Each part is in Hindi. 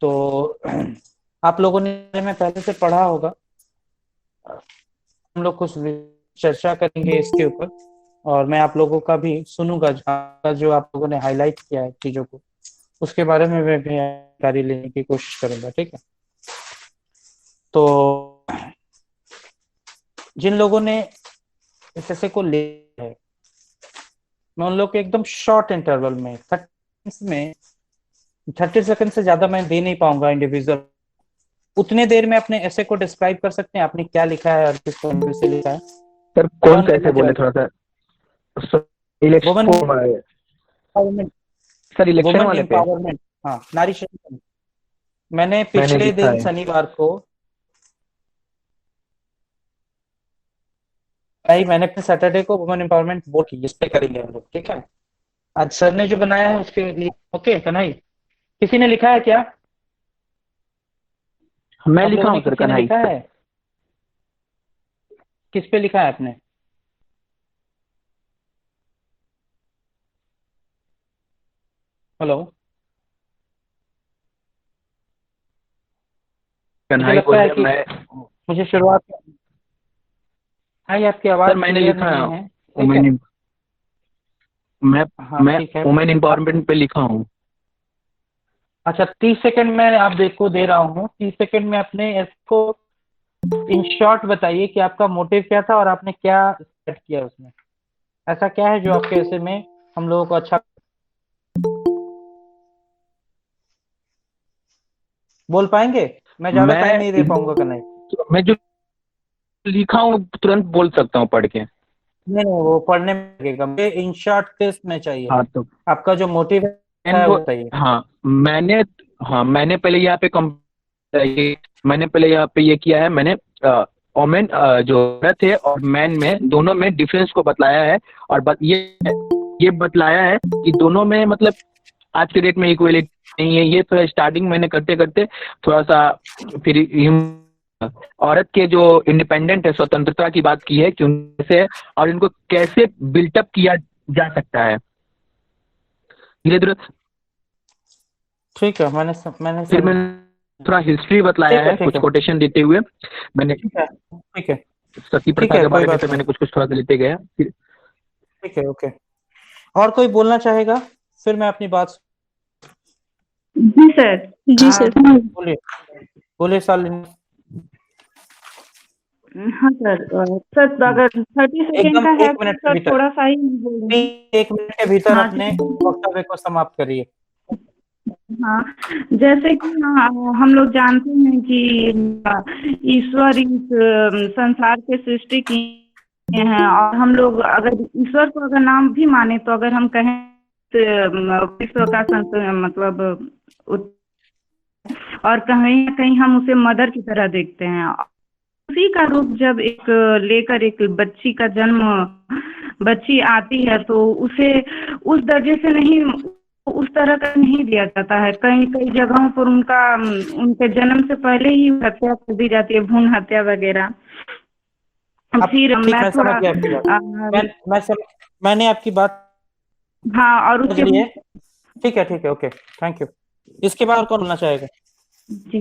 तो आप लोगों ने में पहले से पढ़ा होगा। हम लोग कुछ चर्चा करेंगे इसके ऊपर, और मैं आप लोगों का भी सुनूंगा, जो आप लोगों ने हाईलाइट किया है चीजों को, उसके बारे में मैं भी जानकारी लेने की कोशिश करूंगा। ठीक है, तो जिन लोगों ने एसएसए को ले है, मैं उन लोग को एकदम शॉर्ट इंटरवल में 30 सेकंड से ज्यादा मैं दे नहीं पाऊंगा इंडिविजुअल। उतने देर में अपने ऐसे को डिस्क्राइब कर सकते हैं आपने क्या लिखा है और किस पॉइंट से लिखा है? सर कौन कौन सा करना ऐसे बोले चाहेगा? थोड़ा सा election women empowerment. Sir election women वाले पे एम्पावरमेंट, हाँ, नारी शक्ति। मैंने मैंने पिछले लिखा दिन है। शनिवार को, भाई मैंने अपने सैटरडे को वुमेन एम्पावरमेंट बोल की, इस पे करेंगे हम लोग। ठीक है, आज सर ने जो बनाया है उसके लिए। ओके कन्हई, किसी ने लिखा है क्या? मैं आप लिखा लोगों ने हूँ सर किसी ने कन्हाई। लिखा है? किस पे लिखा है आपने? हेलो, मुझे कन्हाई लगता है बोलिए कि मैं। मुझे शुरुआत, भाई आपकी आवाज सर मैंने क्लियर लिखा नहीं है है। ठीक है, वुमेन मैं हाँ मैं ठीक है। वुमेन एम्पावरमेंट पे लिखा हूँ। अच्छा, 30 सेकंड में आप देखो दे रहा हूँ। 30 सेकंड में अपने इसको इन शॉर्ट बताइए कि आपका मोटिव क्या था और आपने क्या सेट किया उसमें। ऐसा क्या है जो आपके ऐसे में हम लोगों को अच्छा बोल पाएंगे? मैं ज्यादा टाइम मैं नहीं दे पाऊंगा कन्हैया। मैं जो लिखा हूँ तुरंत बोल सकता हूँ पढ़ के। नहीं नहीं, वो पढ़ने में लगेगा, मुझे इन शॉर्ट टेस्ट में चाहिए। हाँ तो आपका जो मोटिव है वो बताइए। हाँ मैंने हाँ मैंने पहले यहाँ पे मैंने पहले यहाँ पे ये किया है। मैंने वोमेन जो औरत है और मैन में दोनों में डिफरेंस को बतलाया है। और ये बतलाया है कि दोनों में मतलब आज के डेट में इक्वलिटी नहीं है। ये थोड़ा स्टार्टिंग मैंने करते करते थोड़ा सा फिर औरत के जो इंडिपेंडेंट है स्वतंत्रता की बात की है कि उनसे और इनको कैसे बिल्टअप किया जा सकता है धीरे धीरे। ठीक है, मैंने फिर समझ। मैंने थोड़ा हिस्ट्री बतलाया ठीक है है ठीक कुछ है कोटेशन देते हुए। मैंने ठीक है ठीक है सती ठीक प्रथा है, के कोई बारे में बात तो नहीं। मैंने कुछ कुछ थोड़ा सा लेते गया फिर। ठीक है, ओके। और कोई बोलना चाहेगा? फिर मैं अपनी बात। जी सर। जी हाँ, सर। बोलिए बोलिए शालिनी। हाँ सर, सर अगर 30 सेकेंड एकदम का है एक तो मिनट के सर भीतर, थोड़ा सा ही बोलेंगे। 1 मिनट के भीतर हाँ अपने जी। वक्तव्य को समाप्त करिए। हाँ, जैसे कि हम लोग जानते हैं कि ईश्वर इस संसार के सृष्टि किए हैं, और हम लोग अगर ईश्वर को अगर नाम भी माने तो अगर हम कहें तो विश्व का मतलब उत- और कहीं ना कहीं हम उसे मदर की तरह देखते हैं। उसी का रूप जब एक लेकर एक बच्ची का जन्म, बच्ची आती है तो उसे उस दर्जे से नहीं, उस तरह का नहीं दिया जाता है। कई कई जगहों पर उनका उनके जन्म से पहले ही हत्या कर दी जाती है, भ्रूण हत्या वगैरह। अब फिर ठीक, मैं मैं समझ थोड़ा गया आपकी बात। मैंने आपकी बात हाँ, और समझ उसके ली है। ठीक है, ओके, थैंक यू। इसके बाद और कौन बोलना चाहेगा? जी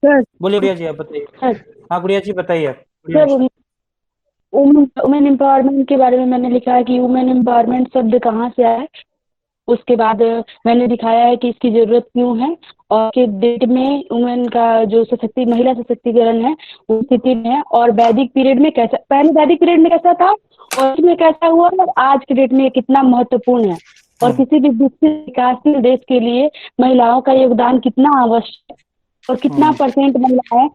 सर। बोलिए गुड़िया जी, आप बताइए। सर। हाँ गुड़िया जी बताइए आप, गुड़िया सर, मिश्रा। वुमेन एम्पावरमेंट के बारे में मैंने लिखा है कि वुमेन एम्पावरमेंट शब्द कहाँ से आया है। उसके बाद मैंने दिखाया है कि इसकी जरूरत क्यों है, और के डेट में वुमेन का जो महिला सशक्तिकरण है वो स्थिति में है, और वैदिक पीरियड में कैसा, पहले वैदिक पीरियड में कैसा था और इसमें कैसा हुआ, और आज के डेट में ये कितना महत्वपूर्ण है, और हम्म किसी भी विकसित विकासशील देश के लिए महिलाओं का योगदान कितना आवश्यक, और कितना हम्म परसेंट महिलाएं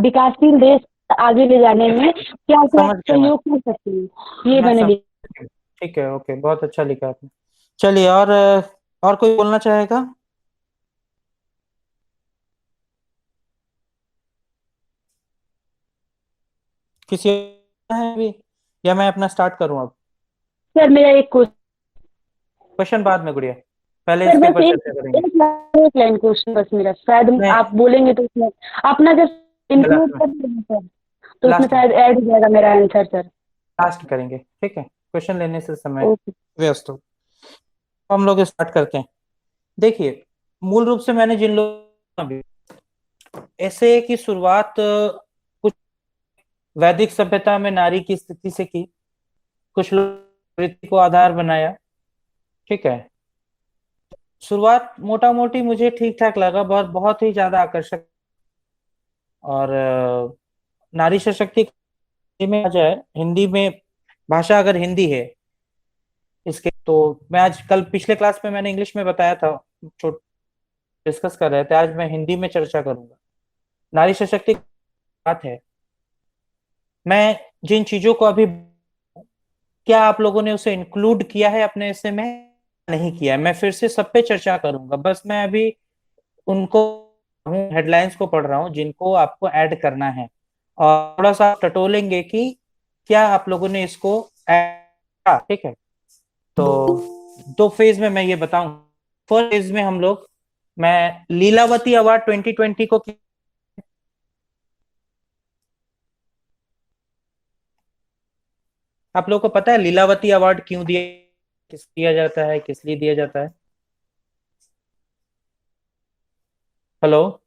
विकासशील देश आगे ले जाने में क्या क्या समझ गया सहयोग कर सकती हैं, ये मैं मैंने समझ लिखा। ठीक है, ओके, बहुत अच्छा लिखा आपने। चलिए, और कोई बोलना चाहेगा? किसी है अभी, या मैं अपना स्टार्ट करूं अब? सर मेरा एक क्वेश्चन। क्वेश्चन बाद में गुड़िया, पहले सर इसके बस ऊपर एक चर्चा करेंगे। एक लाइन क्वेश्चन बस मेरा, शायद नहीं, आप बोलेंगे तो उसमें अपना जब इंक्लूड लास्ट में, कर देंगे सर, तो उसमें लास्ट में, शायद ऐड हो जाएगा मेरा आंसर सर। लास्ट करेंगे। ठीक है, क्वेश्चन लेने से समय ओके। व्यस्त हो। हम लोग स्टार्ट करते हैं। देखिए, मूल रूप से मैंने जिन लोगों ऐसे की शुरुआत कुछ वैदिक सभ्यता में नारी की स्थिति से की, कुछ लोग वृत्ति को आधार बनाया। ठीक है, शुरुआत मोटा मोटी मुझे ठीक ठाक लगा, बहुत बहुत ही ज्यादा आकर्षक। और नारी सशक्तिकरण में आ जाए, हिंदी में भाषा अगर हिंदी है इसके, तो मैं आज कल पिछले क्लास में मैंने इंग्लिश में बताया था, छोट डिस्कस कर रहे थे, आज मैं हिंदी में चर्चा करूंगा। नारी सशक्तिकरण बात है, मैं जिन चीजों को अभी, क्या आप लोगों ने उसे इंक्लूड किया है अपने ऐसे में, नहीं किया है, मैं फिर से सब पे चर्चा करूंगा। बस मैं अभी उनको हेडलाइंस को पढ़ रहा हूँ जिनको आपको ऐड करना है, और थोड़ा सा टटोलेंगे कि क्या आप लोगों ने इसको ऐड। ठीक है, तो दो फेज में मैं ये बताऊं। फर्स्ट फेज में हम लोग, मैं लीलावती अवार्ड 2020 को, आप लोगों को पता है लीलावती अवार्ड क्यों दिया, किस दिया जाता है, किस लिए दिया जाता है? हेलो,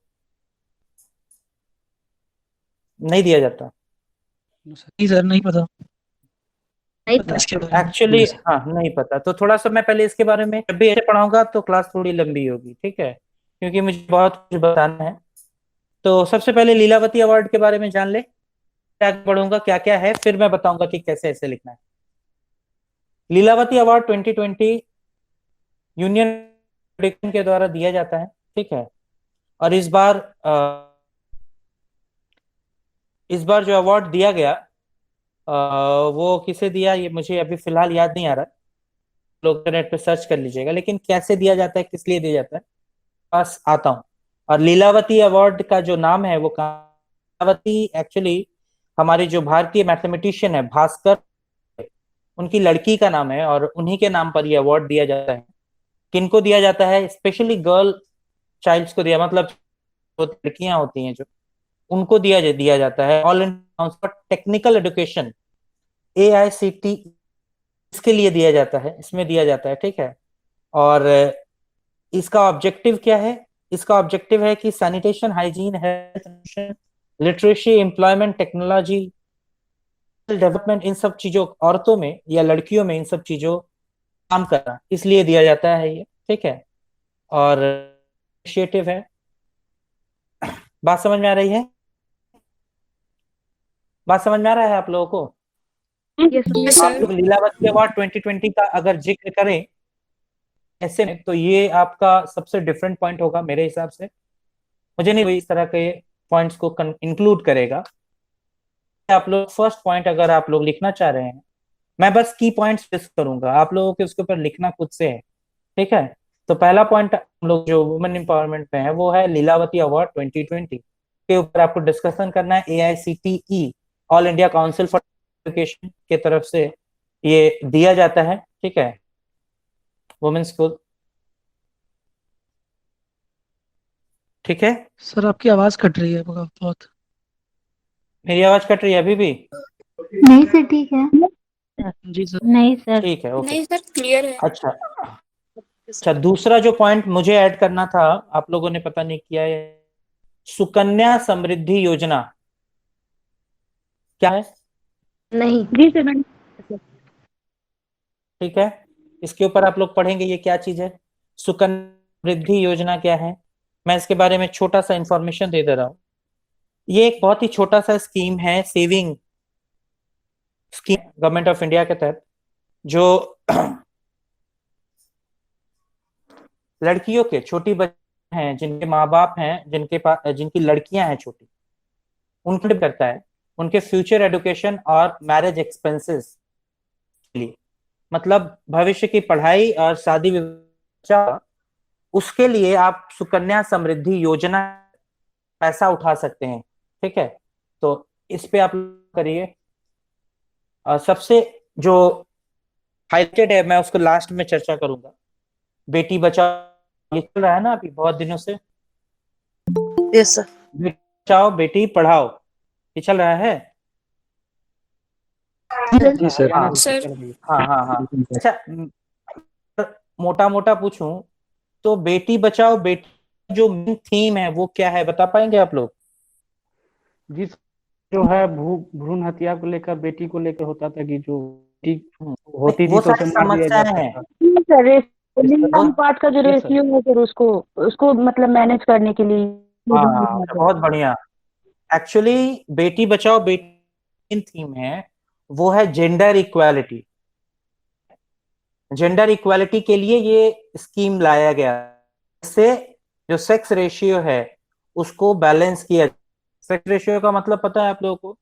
नहीं दिया जाता नहीं सर, नहीं पता। नहीं पता इसके बारे में एक्चुअली। हाँ, नहीं पता, तो थोड़ा सा मैं पहले इसके बारे में, जब भी ऐसे पढ़ाऊंगा तो क्लास थोड़ी लंबी होगी, ठीक है, क्योंकि मुझे बहुत कुछ बताना है। तो सबसे पहले लीलावती अवार्ड के बारे में जान ले, क्या पढ़ूंगा, क्या क्या है, फिर मैं बताऊंगा कि कैसे ऐसे लिखना है। लीलावती अवार्ड 2020 यूनियन के द्वारा दिया जाता है। ठीक है, और इस बार जो अवार्ड दिया गया, वो किसे दिया ये मुझे अभी फिलहाल याद नहीं आ रहा, लोग इंटरनेट पे सर्च कर लीजिएगा, लेकिन कैसे दिया जाता है, किस लिए दिया जाता है, पास आता हूँ। और लीलावती अवार्ड का जो नाम है वो, लीलावती एक्चुअली हमारे जो भारतीय मैथमेटिशियन है भास्कर, उनकी लड़की का नाम है, और उन्हीं के नाम पर ये अवार्ड दिया जाता है। किनको दिया जाता है? स्पेशली गर्ल चाइल्ड्स को दिया, मतलब लड़कियां होती हैं जो, उनको दिया जाता है। All India for technical education, AICTE, इसके लिए दिया जाता है, इसमें दिया जाता है। ठीक है, और इसका ऑब्जेक्टिव क्या है? इसका ऑब्जेक्टिव है कि sanitation, hygiene, health, literacy, employment, technology, development, इन सब चीजों, औरतों में या लड़कियों में इन सब चीजों काम करना, इसलिए दिया जाता है ये। ठीक है, और इनिशिएटिव है। बात समझ में आ रही है? बात समझ में आ रहा है आप लोगों को? यस आप सर। लोग लीलावती अवार्ड 2020 का अगर जिक्र करें ऐसे में, तो ये आपका सबसे डिफरेंट पॉइंट होगा मेरे हिसाब से। मुझे नहीं इस तरह के पॉइंट्स को इंक्लूड करेगा। आप लोग फर्स्ट पॉइंट अगर आप लोग लिखना चाह रहे हैं, मैं बस की पॉइंट्स डिस्कस करूंगा, आप लोगों के उसके ऊपर लिखना खुद से है। ठीक है, तो पहला पॉइंट हम लोग जो वुमेन एम्पावरमेंट में है वो है लीलावती अवार्ड 2020 के ऊपर आपको डिस्कशन करना है। AICTE, all India council for education के तरफ से ये दिया जाता है। ठीक है, वुमेन्स को। ठीक है, सर आपकी आवाज कट रही है बहुत। मेरी आवाज कट रही है अभी भी? नहीं सर, ठीक है। जी सर। नहीं सर। ठीक है, ओके। नहीं सर, क्लियर है। अच्छा अच्छा, दूसरा जो पॉइंट मुझे ऐड करना था, आप लोगों ने पता नहीं किया है, सुकन्या समृद्धि योजना क्या है? नहीं। जी सर, मैंने ठीक है, इसके ऊपर आप लोग पढ़ेंगे ये क्या चीज है, सुकन्या समृद्धि योजना क्या है। मैं इसके बारे में छोटा सा इंफॉर्मेशन दे रहा हूँ। ये एक बहुत ही छोटा सा स्कीम है, saving scheme government of India के तहत, जो लड़कियों के, छोटी बच्ची हैं जिनके माँ बाप हैं, जिनके पास, जिनकी लड़कियां हैं छोटी, उनको करता है उनके फ्यूचर एजुकेशन और मैरिज एक्सपेंसेस के लिए, मतलब भविष्य की पढ़ाई और शादी विवाह, उसके लिए आप सुकन्या समृद्धि योजना पैसा उठा सकते हैं। ठीक है, तो इस पे आप करिए। सबसे जो हाईलाइटेड है मैं उसको लास्ट में चर्चा करूंगा। बेटी बचाओ, ये चल रहा है ना अभी बहुत दिनों से। Yes sir. बेटी बचाओ बेटी पढ़ाओ, ये चल रहा है। जी सर। हाँ सर। हाँ हाँ हाँ। अच्छा, मोटा मोटा पूछूं तो बेटी बचाओ बेटी जो मेन थीम है वो क्या है, बता पाएंगे आप लोग? जिस जो है भ्रूण हत्या को लेकर, बेटी को लेकर होता था कि जो बेटी होती थी वो तो उसे सारी मार दिया समस्याएं जाता हैं। था। सर वो लिंग पार्ट का जो ये सर, रेशियो है सर, उसको मतलब मैनेज करने के लिए हाँ बहुत बढ़िया। एक्चुअली बेटी बचाओ बेटी थीम है वो है जेंडर इक्वालिटी। जेंडर इक्वालिटी के लिए ये स्कीम लाया गया, इससे जो सेक्स रेशियो है उसको बैलेंस किया। सेक्स रेशियो का मतलब पता है आप लोगों को?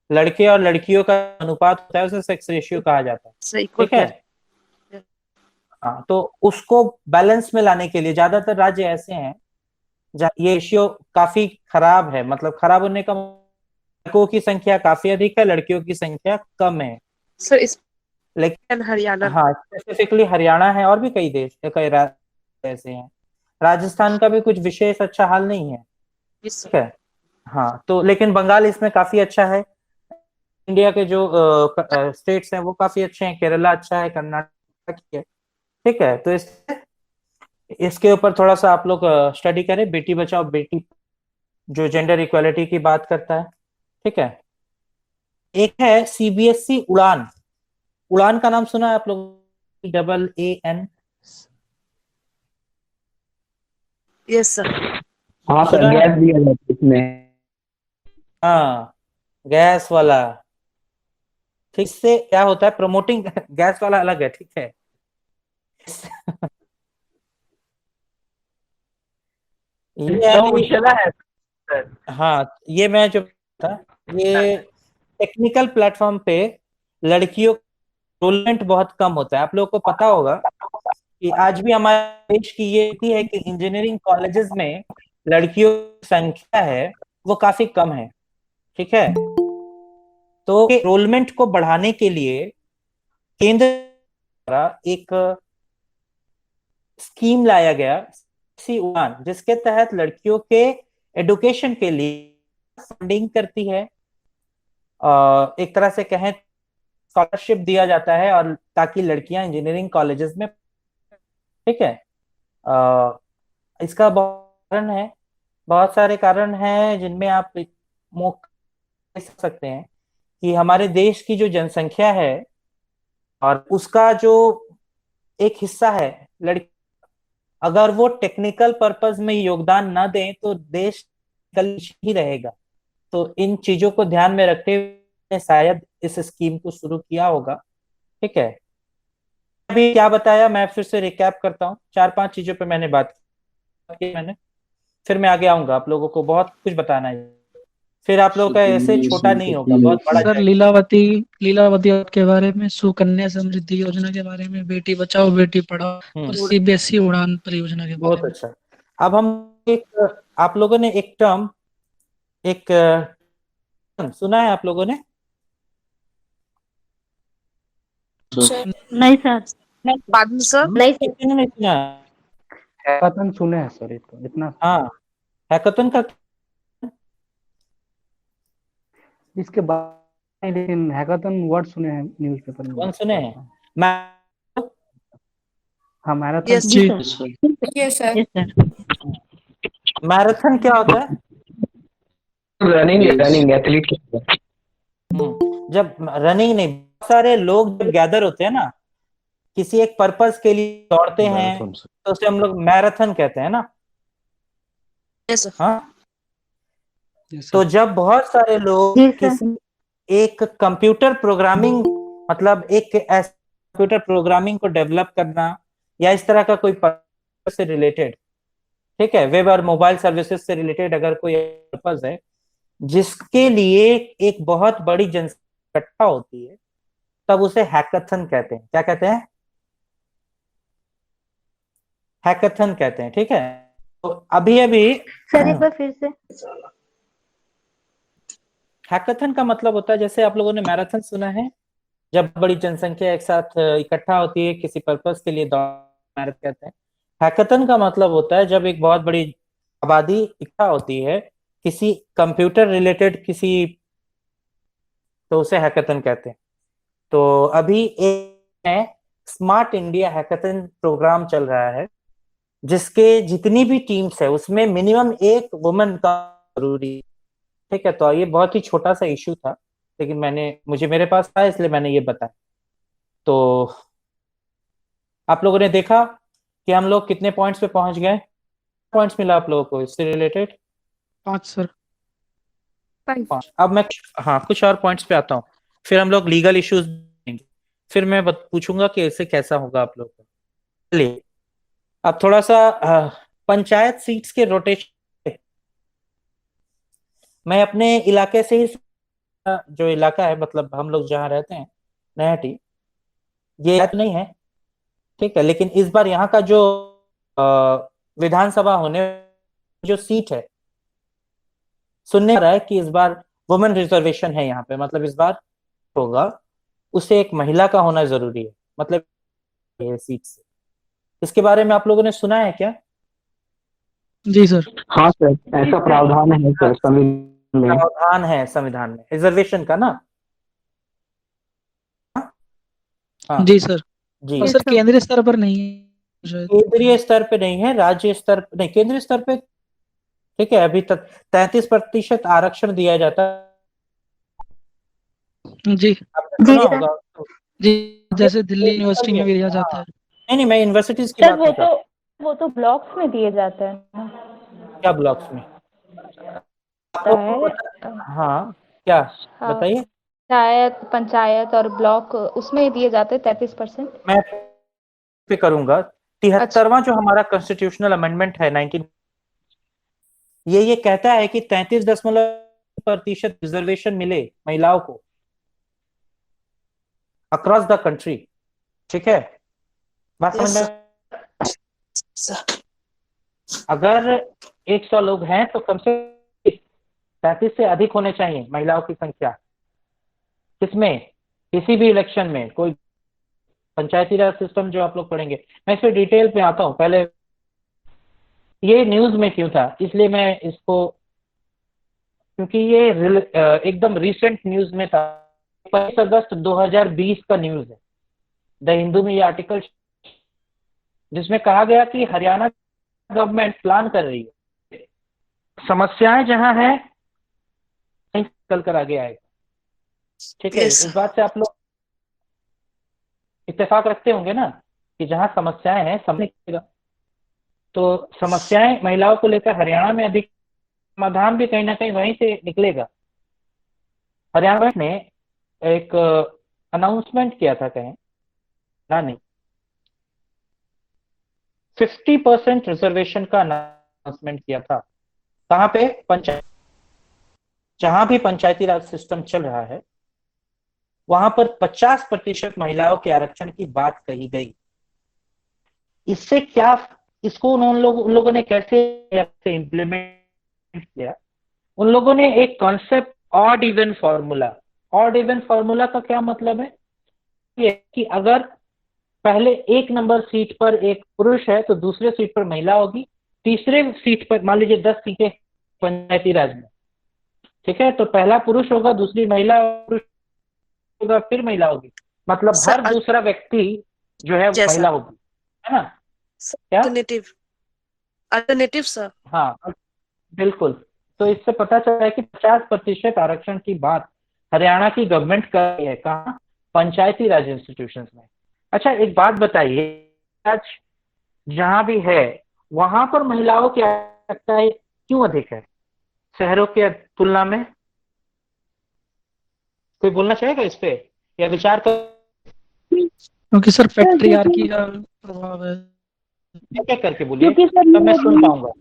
लड़के और लड़कियों का अनुपात होता है, उसे सेक्स रेशियो कहा जाता है। सही ठीक है। हाँ, तो उसको बैलेंस में लाने के लिए ज्यादातर राज्य ऐसे हैं जहाँ ये रेशियो काफी खराब है, मतलब खराब होने का लड़कों की संख्या काफी अधिक है, लड़कियों की संख्या कम है। सर इस लेकिन हरियाणा हाँ, स्पेसिफिकली हरियाणा है और भी कई देश कई राज्य ऐसे हैं। राजस्थान का भी कुछ विशेष अच्छा हाल नहीं है। ठीक है। हाँ, तो लेकिन बंगाल इसमें काफी अच्छा है। इंडिया के जो स्टेट्स हैं वो काफी अच्छे हैं, केरला अच्छा है, कर्नाटक अच्छा है। ठीक है, तो इसके ऊपर थोड़ा सा आप लोग स्टडी करें। बेटी बचाओ बेटी जो जेंडर इक्वालिटी की बात करता है। ठीक है। एक है सीबीएसई उड़ान। उड़ान का नाम सुना है आप लोग? AAN। Yes sir. हाँ सर, सुना है? गैस दिया जाता है इसमें। हाँ, गैस वाला। ठीक से क्या होता है प्रमोटिंग गैस वाला अलग है, ठीक है। ये तो अभी, चला है सर। हाँ ये मैं जो था, ये टेक्निकल प्लेटफॉर्म पे लड़कियों एनरोलमेंट बहुत कम होता है। आप लोगों को पता होगा कि आज भी हमारे देश की ये स्थिति है कि इंजीनियरिंग कॉलेजेस में लड़कियों की संख्या है वो काफी कम है। ठीक है। तो एनरोलमेंट को बढ़ाने के लिए केंद्र द्वारा एक स्कीम लाया गया, सी उड़ान, जिसके तहत लड़कियों के एडुकेशन के लिए फंडिंग करती है। एक तरह से कहें स्कॉलरशिप दिया जाता है और ताकि लड़कियां इंजीनियरिंग कॉलेजेस में। ठीक है। अ, इसका बहुत कारण है, बहुत सारे कारण हैं जिनमें आप देख सकते हैं कि हमारे देश की जो जनसंख्या है और उसका जो एक हिस्सा है लड़की, अगर वो टेक्निकल पर्पस में योगदान ना दें तो देश कल ही रहेगा। तो इन चीजों को ध्यान में रखते हुए शायद इस स्कीम को शुरू किया होगा। ठीक है। अभी क्या बताया मैं फिर से रिकैप करता हूँ, चार पांच चीजों पे मैंने बात की मैंने, फिर मैं आगे आऊंगा, आप लोगों को बहुत कुछ बताना है। फिर आप लोगों का ऐसे छोटा नहीं होगा, बहुत बड़ा सर जाएगा। लीलावती के बारे में, सुकन्या समृद्धि योजना के बारे में, बेटी बचाओ बेटी पढ़ाओ और सीबीएसई उड़ान परियोजना के बारे बहुत में। अच्छा। अब हम एक, आप लोगों ने एक टर्म, एक सुना है आप लोगों ने? नहीं सर। बाद में सर। नहीं सर। किसी ने नहीं सुना? हैकाथन सुने हैं सर, इतना हाँ, हैकाथन का इसके बाद नहीं, लेकिन हैकाथन वर्ड सुने हैं न्यूज़पेपर में कौन बहुत सुने पढ़ा हैं? था। मैं हाँ, मैराथन यस जी yes sir. Yes sir. Marathon क्या होता है? रनिंग रनिंग एथलीट की तरह। जब रनिंग नहीं, बहुत सारे लोग जब गैदर होते हैं ना किसी एक पर्पस के लिए दौड़ते हैं तो उसे हम लोग मैराथन कहते हैं ना। Yes sir. हाँ, यस तो सर। जब बहुत सारे लोग जी सर। किसी एक कंप्यूटर प्रोग्रामिंग, मतलब एक ऐसे कंप्यूटर प्रोग्रामिंग को डेवलप करना या इस तरह का कोई पर्पस से रिलेटेड, ठीक है, वेब और मोबाइल सर्विसेज से रिलेटेड अगर कोई पर्पस है जिसके लिए एक बहुत बड़ी जनसंख्या इकट्ठा होती है, तब उसे हैकाथन कहते हैं। क्या कहते हैं? हैकाथन कहते हैं। ठीक है। तो अभी अभी सर एक बार फिर से। हैकाथन का मतलब होता है, जैसे आप लोगों ने मैराथन सुना है, जब बड़ी जनसंख्या एक साथ इकट्ठा होती है किसी पर्पस के लिए दौड़, मैराथन कहते हैं। हैकाथन का मतलब होता है जब एक बहुत बड़ी आबादी इकट्ठा होती है किसी कंप्यूटर रिलेटेड किसी, तो उसे हैकाथन कहते हैं। तो अभी एक है स्मार्ट इंडिया हैकाथन प्रोग्राम चल रहा है जिसके जितनी भी टीम्स है उसमें मिनिमम एक वुमन का जरूरी है। ठीक है, तो ये बहुत ही छोटा सा इश्यू था, लेकिन मुझे मेरे पास था इसलिए मैंने ये बताया। तो आप लोगों ने देखा कि हम लोग कितने पॉइंट्स पे पहुंच गए, पॉइंट्स मिला आप लोगों को इससे रिलेटेड? 5 सर। 5। अब मैं हाँ कुछ और पॉइंट्स पे आता हूँ, फिर हम लोग लीगल इश्यूज, फिर मैं पूछूंगा कि इससे कैसा होगा आप लोग को। चलिए अब थोड़ा सा पंचायत सीट्स के रोटेशन, मैं अपने इलाके से ही, जो इलाका है मतलब हम लोग जहाँ रहते हैं नयाटी, ये याद नहीं है, ठीक है, लेकिन इस बार यहाँ का जो विधानसभा होने जो सीट है, सुनने आ रहा है कि इस बार वुमेन रिजर्वेशन है यहाँ पे, मतलब इस बार होगा उसे एक महिला का होना जरूरी है, मतलब ये सीट से। इसके बारे में आप लोगों ने सुना है क्या? जी सर। हाँ सर, ऐसा प्रावधान है सर संविधान में। प्रावधान है संविधान में रिजर्वेशन का ना? हाँ जी सर। जी। और सर केंद्रीय स्तर पर नहीं है शायद। केंद्रीय स्तर पे नहीं है, राज्य स्तर नहीं, केंद्रीय स्तर पे ठीक है। अभी तक 33% आरक्षण दिया जाता है, जी आपने जी सुना सर। होगा। जी, जैसे दिल्ली यूनिवर्सिटी में भी दिया जाता है। नहीं नहीं, मैं यूनिवर्सिटीज की सर बात नहीं कर रहा। वो तो ब्लॉक्स में दिए जाते हैं ना। क्या ब्लॉक्स में? होता है। हाँ क्या, हाँ, बताइए। पंचायत और ब्लॉक उसमें दिए जाते हैं 33%। मैं पे करूंगा। अच्छा 73वां जो हमारा कॉन्स्टिट्यूशनल अमेंडमेंट है 19, ये कहता है कि 33% रिजर्वेशन मिले महिलाओं को अक्रॉस द कंट्री। ठीक है, बात समझ यस में? सर। अगर 100 लोग हैं तो कम से 33 से अधिक होने चाहिए महिलाओं की संख्या, किसमें, किसी भी इलेक्शन में, कोई पंचायती राज सिस्टम जो आप लोग पढ़ेंगे। मैं इस पे डिटेल पे आता हूँ, पहले ये न्यूज में क्यों था, इसलिए मैं इसको, क्योंकि ये एकदम रिसेंट न्यूज में था, 25 अगस्त 2020 का न्यूज है। द हिंदू में ये आर्टिकल, जिसमें कहा गया कि हरियाणा गवर्नमेंट प्लान कर रही है, समस्याएं जहां है कल कर आगे आएगा। ठीक है, यस इस बात से आप लोग इत्तेफाक रखते होंगे ना कि जहां समस्याएं हैं समझेगा। तो समस्याएं महिलाओं को लेकर हरियाणा में अधिक, समाधान भी कहीं ना कहीं वहीं से निकलेगा। हरियाणा ने एक अनाउंसमेंट किया था, कहें ना नहीं, 50% रिजर्वेशन का अनाउंसमेंट किया था। कहां पे? पंचायत, जहां भी पंचायती राज सिस्टम चल रहा है वहां पर 50% महिलाओं के आरक्षण की बात कही गई। इससे क्या, इसको उन लोगों ने कैसे इम्प्लीमेंट किया? उन लोगों ने एक concept odd even formula, odd even formula का क्या मतलब है? ये कि अगर पहले एक नंबर सीट पर एक पुरुष है तो दूसरे सीट पर महिला होगी, तीसरे सीट पर मान लीजिए 10 सीटें पंचायती राज में, ठीक है, तो पहला पुरुष होगा, दूसरी महिला, पुरुष होगा, फिर महिला होगी, मतलब हर सर दूसरा व्यक्ति जो है जैसा महिला होगी, है ना? क्या? Alternative, alternative sir. हाँ बिल्कुल। तो इससे पता चला है कि 50% आरक्षण की बात हरियाणा की गवर्नमेंट कर रही है, कहाँ? पंचायती राज इंस्टीट्यूशंस में। अच्छा एक बात बताइए, आज जहां भी है वहां पर महिलाओं की आवश्यकता क्यों अधिक है शहरों के तुलना में? कोई बोलना चाहेगा इस पे या विचार कर? क्योंकि सर पैट्रियार्की का प्रभाव है। क्या करके बोलिए क्योंकि सर तब मैं सुन पाऊंगा,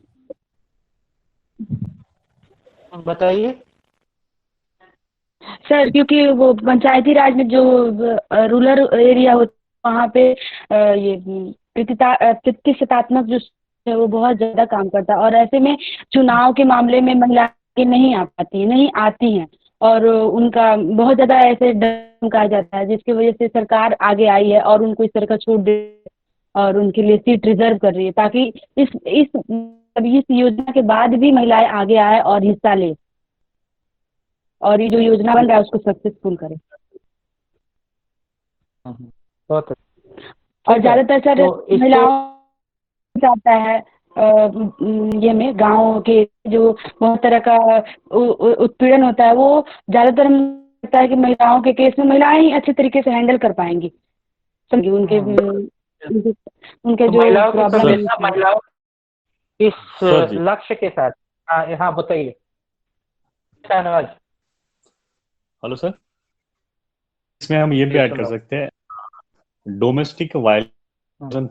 बताइए। सर क्योंकि वो पंचायती राज में जो रूरल एरिया होता है वहाँ पे ये प्रतिशतात्मक जो है वो बहुत ज्यादा काम करता है, और ऐसे में चुनाव के मामले में महिलाएं नहीं आ पाती, नहीं आती हैं, और उनका बहुत ज्यादा ऐसे डर कहा जाता है, जिसकी वजह से सरकार आगे आई है और उनको इस तरह का छूट दे और उनके लिए सीट रिजर्व कर रही है, ताकि इस योजना के बाद भी महिलाएं आगे आए और हिस्सा ले, और ये जो योजना बन रहा है उसको सक्सेसफुल करें। बहुत अच्छा। और ठीक है, ज्यादातर सर तो इसको महिलाओं जाता है ये में गांव के जो बहुत तरह का उत्पीड़न होता है, वो ज्यादातर मुझे लगता है कि महिलाओं के केस में महिलाएं ही अच्छे तरीके से हैंडल कर पाएंगी, समझिए उनके उनके तो जो महिलाओं की प्रॉब्लम संवेदना महिलाओं इस सर जी। लक्ष्य के साथ। हाँ हाँ बताइए शाहनवाज। हेलो सर, इसमें हम ये भी जी ऐड कर सुनो। सकते हैं डोमेस्टिक वायलेंस,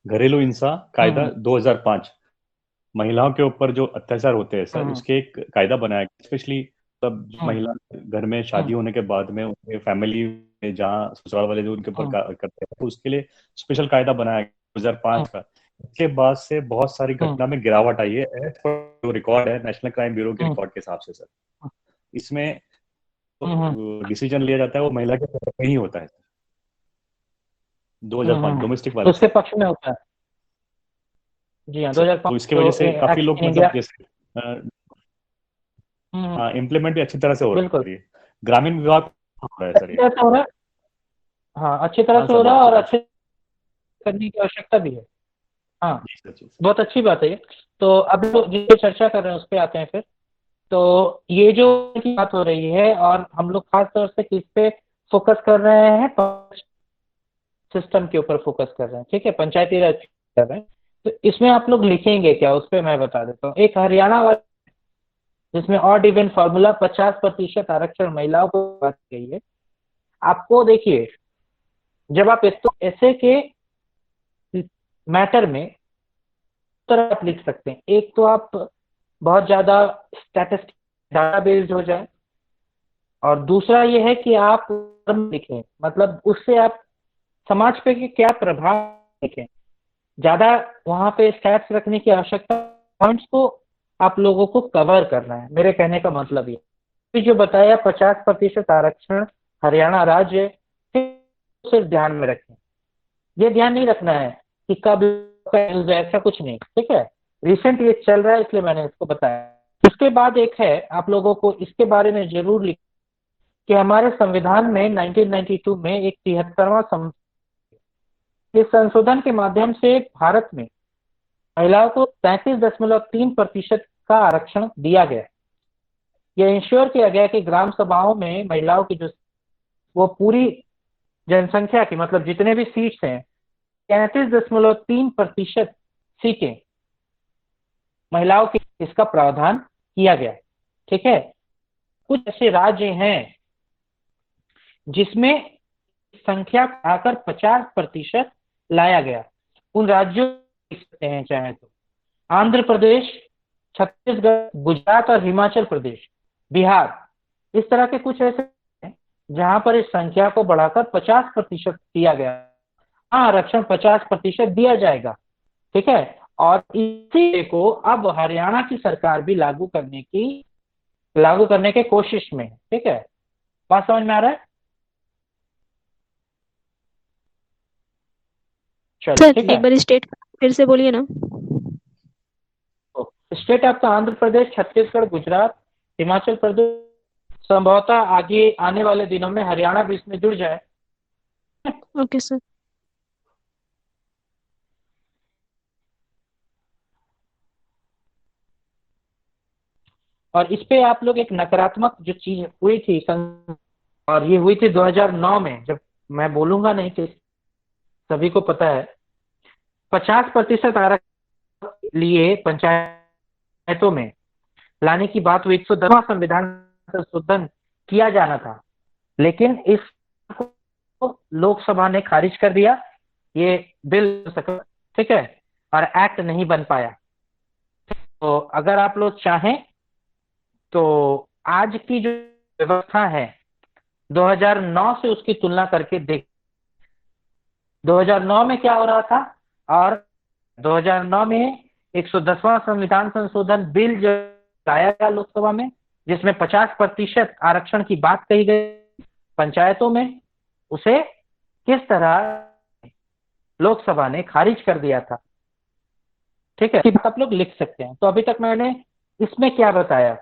घरेलू हिंसा कायदा 2005, महिलाओं के ऊपर जो अत्याचार होते हैं सर, उसके एक कायदा बनाया गया, स्पेशली तब महिला घर में शादी होने के बाद में उनके फैमिली में जहाँ ससुराल वाले जो उनके ऊपर करते हैं, तो उसके लिए स्पेशल कायदा बनाया गया 2005 का। इसके बाद से बहुत सारी घटना में गिरावट आई है, एज पर जो रिकॉर्ड है नेशनल क्राइम ब्यूरो के रिकॉर्ड के हिसाब से सर। इसमें तो डिसीजन लिया जाता है वो महिला के पक्ष में ही होता है। 2005 डोमेस्टिक तो वायलेंस उसके पक्ष में होता है। जी हाँ सर। 2005 तो इसकी वजह से काफी एक्ट लोग इन इंडिया। मतलब जैसे हाँ, इम्प्लीमेंट भी अच्छी तरह से हो बिल्कुल रही है, ग्रामीण विभाग हो रहा है सर अच्छी ये। तरह से हो रहा है। हाँ अच्छी तरह हाँ से सर, हो रहा बहुत है अच्छी और तरह अच्छे करने की आवश्यकता भी है। हाँ से। जी सर, जी सर। बहुत अच्छी बात है ये। तो अब लोग जिस पे चर्चा कर रहे हैं उस पे आते हैं फिर। तो ये जो की बात हो रही है और हम लोग खास तौर से किस पे फोकस कर रहे हैं, सिस्टम के ऊपर फोकस कर रहे हैं, ठीक है, पंचायती राज कर रहे हैं। तो इसमें आप लोग लिखेंगे क्या उस पर मैं बता देता हूँ। एक हरियाणा वाला जिसमें ऑड इवन फॉर्मूला 50% आरक्षण महिलाओं को बात गई है। आपको देखिए जब आप ऐसे के मैटर में तरह आप लिख सकते हैं। एक तो आप बहुत ज्यादा स्टैटिस्टिक डाटा बेस्ड हो जाए और दूसरा ये है कि आप लिखें, मतलब उससे आप समाज पे के क्या प्रभाव लिखें। ज्यादा वहां पे स्टैट्स रखने की आवश्यकता, पॉइंट्स को आप लोगों को कवर करना है। मेरे कहने का मतलब ये जो बताया 50% आरक्षण हरियाणा राज्य, सिर्फ ध्यान में रखें। ये ध्यान नहीं रखना है कि कब यूज है, ऐसा कुछ नहीं, ठीक है। रिसेंट ये चल रहा है इसलिए मैंने इसको बताया। उसके बाद एक है आप लोगों को इसके बारे में जरूर लिख कि हमारे संविधान में 1992 में एक 73वां इस संशोधन के माध्यम से भारत में महिलाओं को 33.3% का आरक्षण दिया गया। यह इंश्योर किया गया कि ग्राम सभाओं में महिलाओं की जो वो पूरी जनसंख्या की, मतलब जितने भी सीट्स हैं 33.3% सीटें महिलाओं की, इसका प्रावधान किया गया, ठीक है। कुछ ऐसे राज्य हैं जिसमें संख्या बढ़ाकर 50% लाया गया। उन राज्यों लिख सकते हैं चाहे तो आंध्र प्रदेश, छत्तीसगढ़, गुजरात और हिमाचल प्रदेश, बिहार। इस तरह के कुछ ऐसे हैं जहां पर इस संख्या को बढ़ाकर 50% दिया गया। हाँ आरक्षण 50% दिया जाएगा, ठीक है। और इसी को अब हरियाणा की सरकार भी लागू करने के कोशिश में है, ठीक है। बात समझ में आ रहा है? चलो ठीक है। एक बार स्टेट फिर से बोलिए ना। स्टेट आपका आंध्र प्रदेश, छत्तीसगढ़, गुजरात, हिमाचल प्रदेश, संभवतः आगे आने वाले दिनों में हरियाणा भी इसमें जुड़ जाए। Okay sir. और इस पे आप लोग एक नकारात्मक जो चीज हुई थी और ये हुई थी 2009 में, जब मैं बोलूंगा नहीं कि सभी को पता है 50% आरक्षण लिए पंचायतों में लाने की बात हुई। 110वां संविधान संशोधन किया जाना था, लेकिन इस को लोकसभा ने खारिज कर दिया। ये बिल ठीक है और एक्ट नहीं बन पाया। तो अगर आप लोग चाहें तो आज की जो व्यवस्था है 2009 से उसकी तुलना करके देख 2009 में क्या हो रहा था और 2009 में 110वां संविधान संशोधन बिल जो लाया गया लोकसभा में, जिसमें 50% आरक्षण की बात कही गई पंचायतों में, उसे किस तरह लोकसभा ने खारिज कर दिया था, ठीक है। आप लोग लिख सकते हैं। तो अभी तक मैंने इसमें क्या बताया,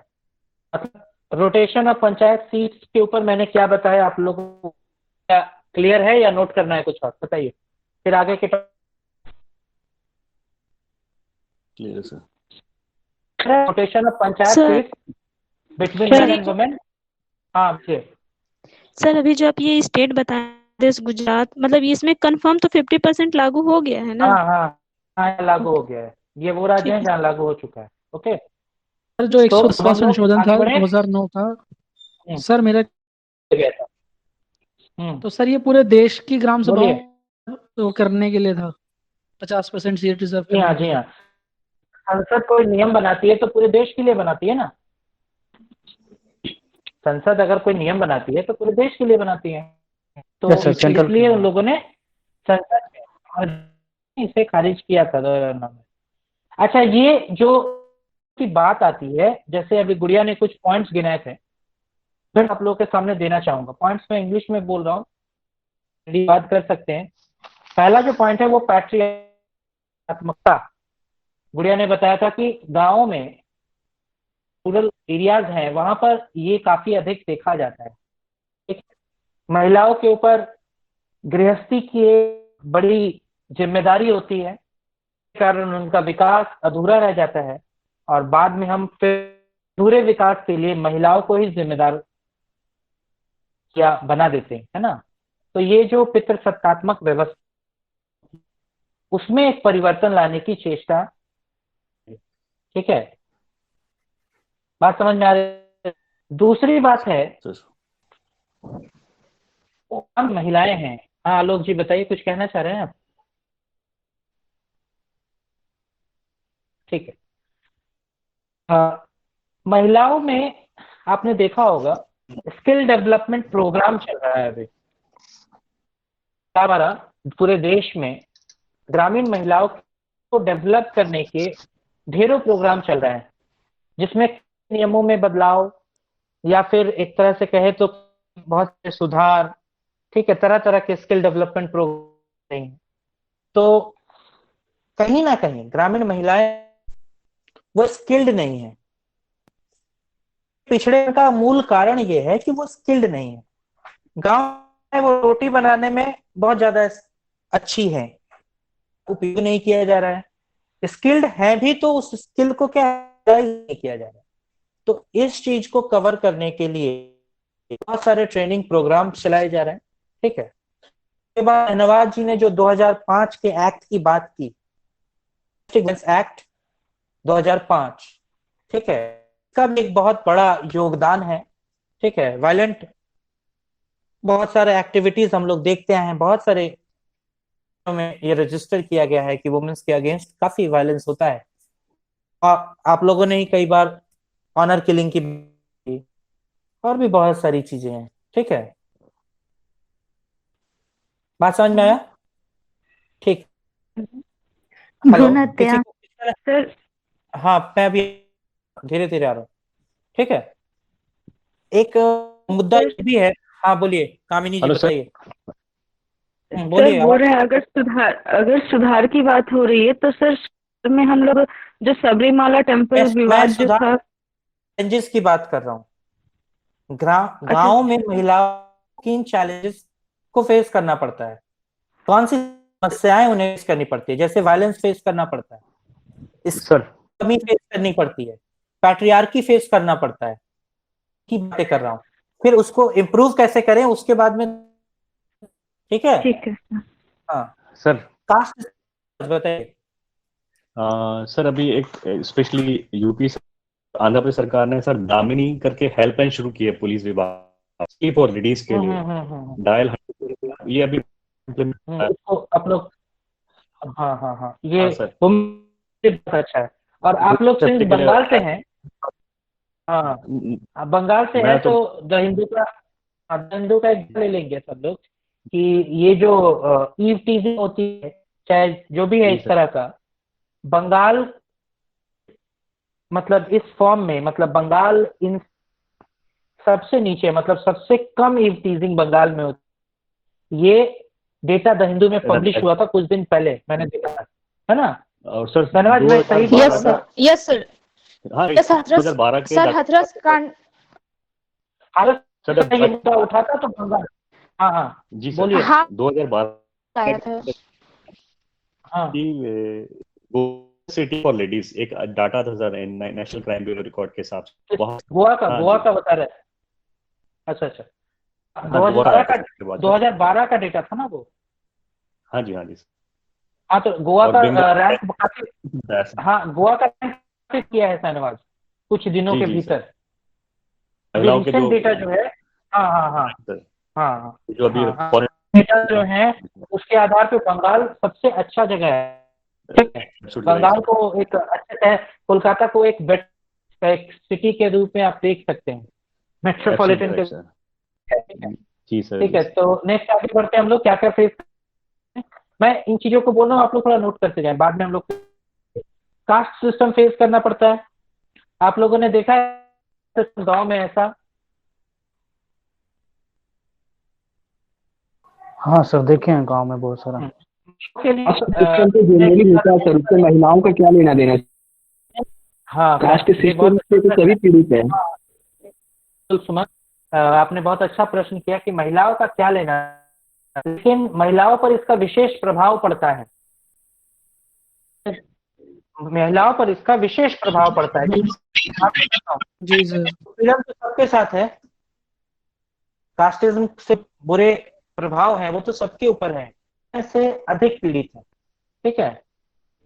मतलब रोटेशन ऑफ पंचायत सीट्स के ऊपर मैंने क्या बताया, आप लोगों को क्या क्लियर है या नोट करना है कुछ और बताइए, फिर आगे के clear sir. Rotation of panchayat sir seat between main and women. हाँ जी। सर अभी जो आप ये स्टेट बताए प्रदेश गुजरात, मतलब ये इसमें कंफर्म तो 50% लागू हो गया है ना? हाँ हाँ हाँ, लागू हो गया है। ये वो राज्य ठीक है है। जहाँ लागू हो चुका है। ओके, सर जो तो अब 110वां हम लोग संशोधन आगे था बढ़े। 2009 का, हम्म, सर मेरा, गया था। तो सर ये पूरे देश की ग्राम बोलिए। सभाओं को करने के लिए था, 50% सीट रिजर्व जी हाँ करने के जी लिए। हाँ, संसद कोई नियम बनाती है तो पूरे देश के लिए बनाती है ना। संसद अगर कोई नियम बनाती है तो पूरे देश के लिए बनाती है। तो यस सर, सेंट्रल इसलिए उन लोगों ने संसद में इसे खारिज किया था 2009 में। अच्छा, ये जो की बात आती है, जैसे अभी गुड़िया ने कुछ पॉइंट्स गिनाए थे, फिर आप लोगों के सामने देना चाहूंगा। पॉइंट्स में इंग्लिश में बोल रहा हूँ, हिंदी बात कर सकते हैं। पहला जो पॉइंट है वो पैट्रियात्मकता। गुड़िया ने बताया था कि गाँव में, रूरल एरियाज हैं, वहां पर ये काफी अधिक देखा जाता है। एक, महिलाओं के ऊपर गृहस्थी की एक बड़ी जिम्मेदारी होती है, इस कारण उनका विकास अधूरा रह जाता है और बाद में हम फिर अधूरे विकास के लिए महिलाओं को ही जिम्मेदार या बना देते हैं, है ना। तो ये जो पितृसत्तात्मक व्यवस्था, उसमें एक परिवर्तन लाने की चेष्टा। ठीक है, बात समझ में आ रही है। दूसरी बात है, सर हम महिलाएं हैं। हाँ आलोक जी बताइए, कुछ कहना चाह रहे हैं आप? ठीक है। हाँ, महिलाओं में आपने देखा होगा स्किल डेवलपमेंट प्रोग्राम चल रहा है अभी हमारा पूरे देश में। ग्रामीण महिलाओं को डेवलप करने के ढेरों प्रोग्राम चल रहे हैं, जिसमें नियमों में बदलाव या फिर एक तरह से कहे तो बहुत से सुधार। ठीक है, तरह तरह के स्किल डेवलपमेंट प्रोग्राम हैं। तो कहीं ना कहीं ग्रामीण महिलाएं वो स्किल्ड नहीं है। पिछड़े का मूल कारण ये है कि वो स्किल्ड नहीं है। गांव में वो रोटी बनाने में बहुत ज्यादा अच्छी है, उपयोग नहीं किया जा रहा है। स्किल्ड है भी तो उस स्किल को क्या नहीं किया जा रहा है। तो इस चीज को कवर करने के लिए बहुत सारे ट्रेनिंग प्रोग्राम चलाए जा रहे हैं। ठीक है, उसके बाद धन्यवाद जी ने जो 2005 के एक्ट की बात की, एक्ट 2005, ठीक है, इसका भी एक बहुत बड़ा योगदान है। ठीक है, वायलेंट बहुत सारे एक्टिविटीज हम लोग देखते हैं, बहुत सारे में ये रजिस्टर किया गया है कि वुमेन्स के अगेंस्ट काफी वायलेंस होता है। आप लोगों ने ही कई बार ऑनर किलिंग की और भी बहुत सारी चीजें हैं। ठीक है, बात समझ में आया? ठीक, हेलो, भ्रूण किसी हत्या को? सर। हाँ, मैं अभी धीरे धीरे आ रहा हूँ। ठीक है, एक मुद्दा ये भी है। हाँ बोलिए कामिनी जी, हेलो सर। बताइए। सर बोलिए बोल आवाज। रहे हैं, अगर सुधार की बात हो रही है तो सर में हम लोग जो सबरीमाला टेम्पल मैं विवाद जो सुधार था। चैलेंजेस की बात कर रहा हूँ। अच्छा, गांव में महिलाओं की इन चैलेंजेस को फेस करना पड़ता है। कौन सी समस्याएं उन्हें फेस करनी पड़ती है? जैसे वायलेंस फेस करना पड़ता है, इस सर कमी फेस करनी पड़ती है, पैट्रियार्की फेस करना पड़ता है, की बातें कर रहा हूँ। फिर उसको इम्प्रूव कैसे करें उसके बाद में। ठीक है, ठीक है हाँ, सर कास्ट बताइए। सर अभी एक स्पेशली यूपी आंध्र प्रदेश सरकार ने सर दामिनी करके हेल्पलाइन शुरू की है पुलिस विभाग फॉर लेडीज के लिए। डायल 100 ये अभी इसको आप लोग, हाँ हाँ हाँ, ये हाँ सर, वो बहुत अच्छा है। और आप लोग सिंस के लिए बंगाल से हैं? हाँ, आप बंगाल से हैं मैं तो तो द हिंदू का, हाँ, द हिंदू का एक ले लेंगे सब लोग कि ये जो ईव टीजिंग होती है, चाहे जो भी है जी इस सर, तरह का, बंगाल मतलब इस फॉर्म में, मतलब बंगाल इन सबसे नीचे, मतलब सबसे कम ईव टीजिंग बंगाल में होती। ये डेटा द हिंदू में पब्लिश हुआ था कुछ दिन पहले, मैंने देखा था, है ना। और सर धन्यवाद, मैं सही बोल रहा 2012 हूँ? Yes sir. हाँ यस हाथरस 2012 के सर, हाथरस कांड। हालत सर ये मुद्दा उठा था तो बंगाल, हाँ हाँ जी सर, बोलिए। हाँ 2012 आया था। हाँ की वो सिटी फॉर लेडीज एक डाटा था sir national crime bureau record के हिसाब से बहुत। गोवा का हाँ गोवा जी। का बता रहे हैं। अच्छा हाँ गोवा का 2012 का इसके बाद। 2012 का डेटा था ना वो। हाँ जी हाँ जी। हाँ तो गोवा और का बंगाल रैंक काफी, हाँ गोवा का रैंक काफी किया है शाहनवाज कुछ दिनों जी के जी सर। भीतर। जो महिलाओं के रिसेंट जो डेटा जो है, हाँ हाँ हाँ सर, हाँ जो अभी हाँ फॉरेन डेटा जो है उसके आधार पे बंगाल सबसे अच्छा जगह है। ठीक है, बंगाल को एक अच्छा है, कोलकाता को एक सिटी के रूप में आप देख सकते हैं, मेट्रोपॉलिटन के। जी सर। ठीक है, तो नेक्स्ट आगे बढ़ते हैं हम लोग क्या क्या फेस। मैं इन चीजों को बोल रहा हूँ, आप लोग थोड़ा नोट करते जाएं, बाद में हम लोग कास्ट सिस्टम फेस करना पड़ता है। आप लोगों ने देखा है गांव में ऐसा? हाँ सर, देखे हैं गांव में बहुत सारा। के लिए सिस्टम तो जनरली होता है सर, उससे महिलाओं का क्या लेना देना? हाँ कास्ट ये सिस्टम बहुत से तो सभी पीड़ित है। सुमन, आपने बहुत अच्छा प्रश्न किया कि महिलाओं का क्या लेना है, लेकिन महिलाओं पर इसका विशेष प्रभाव पड़ता है। महिलाओं पर इसका विशेष प्रभाव पड़ता है। जी सर। पीड़न तो सबके साथ है, कास्टिज्म से बुरे प्रभाव है वो तो सबके ऊपर है, ऐसे अधिक पीड़ित है। ठीक है,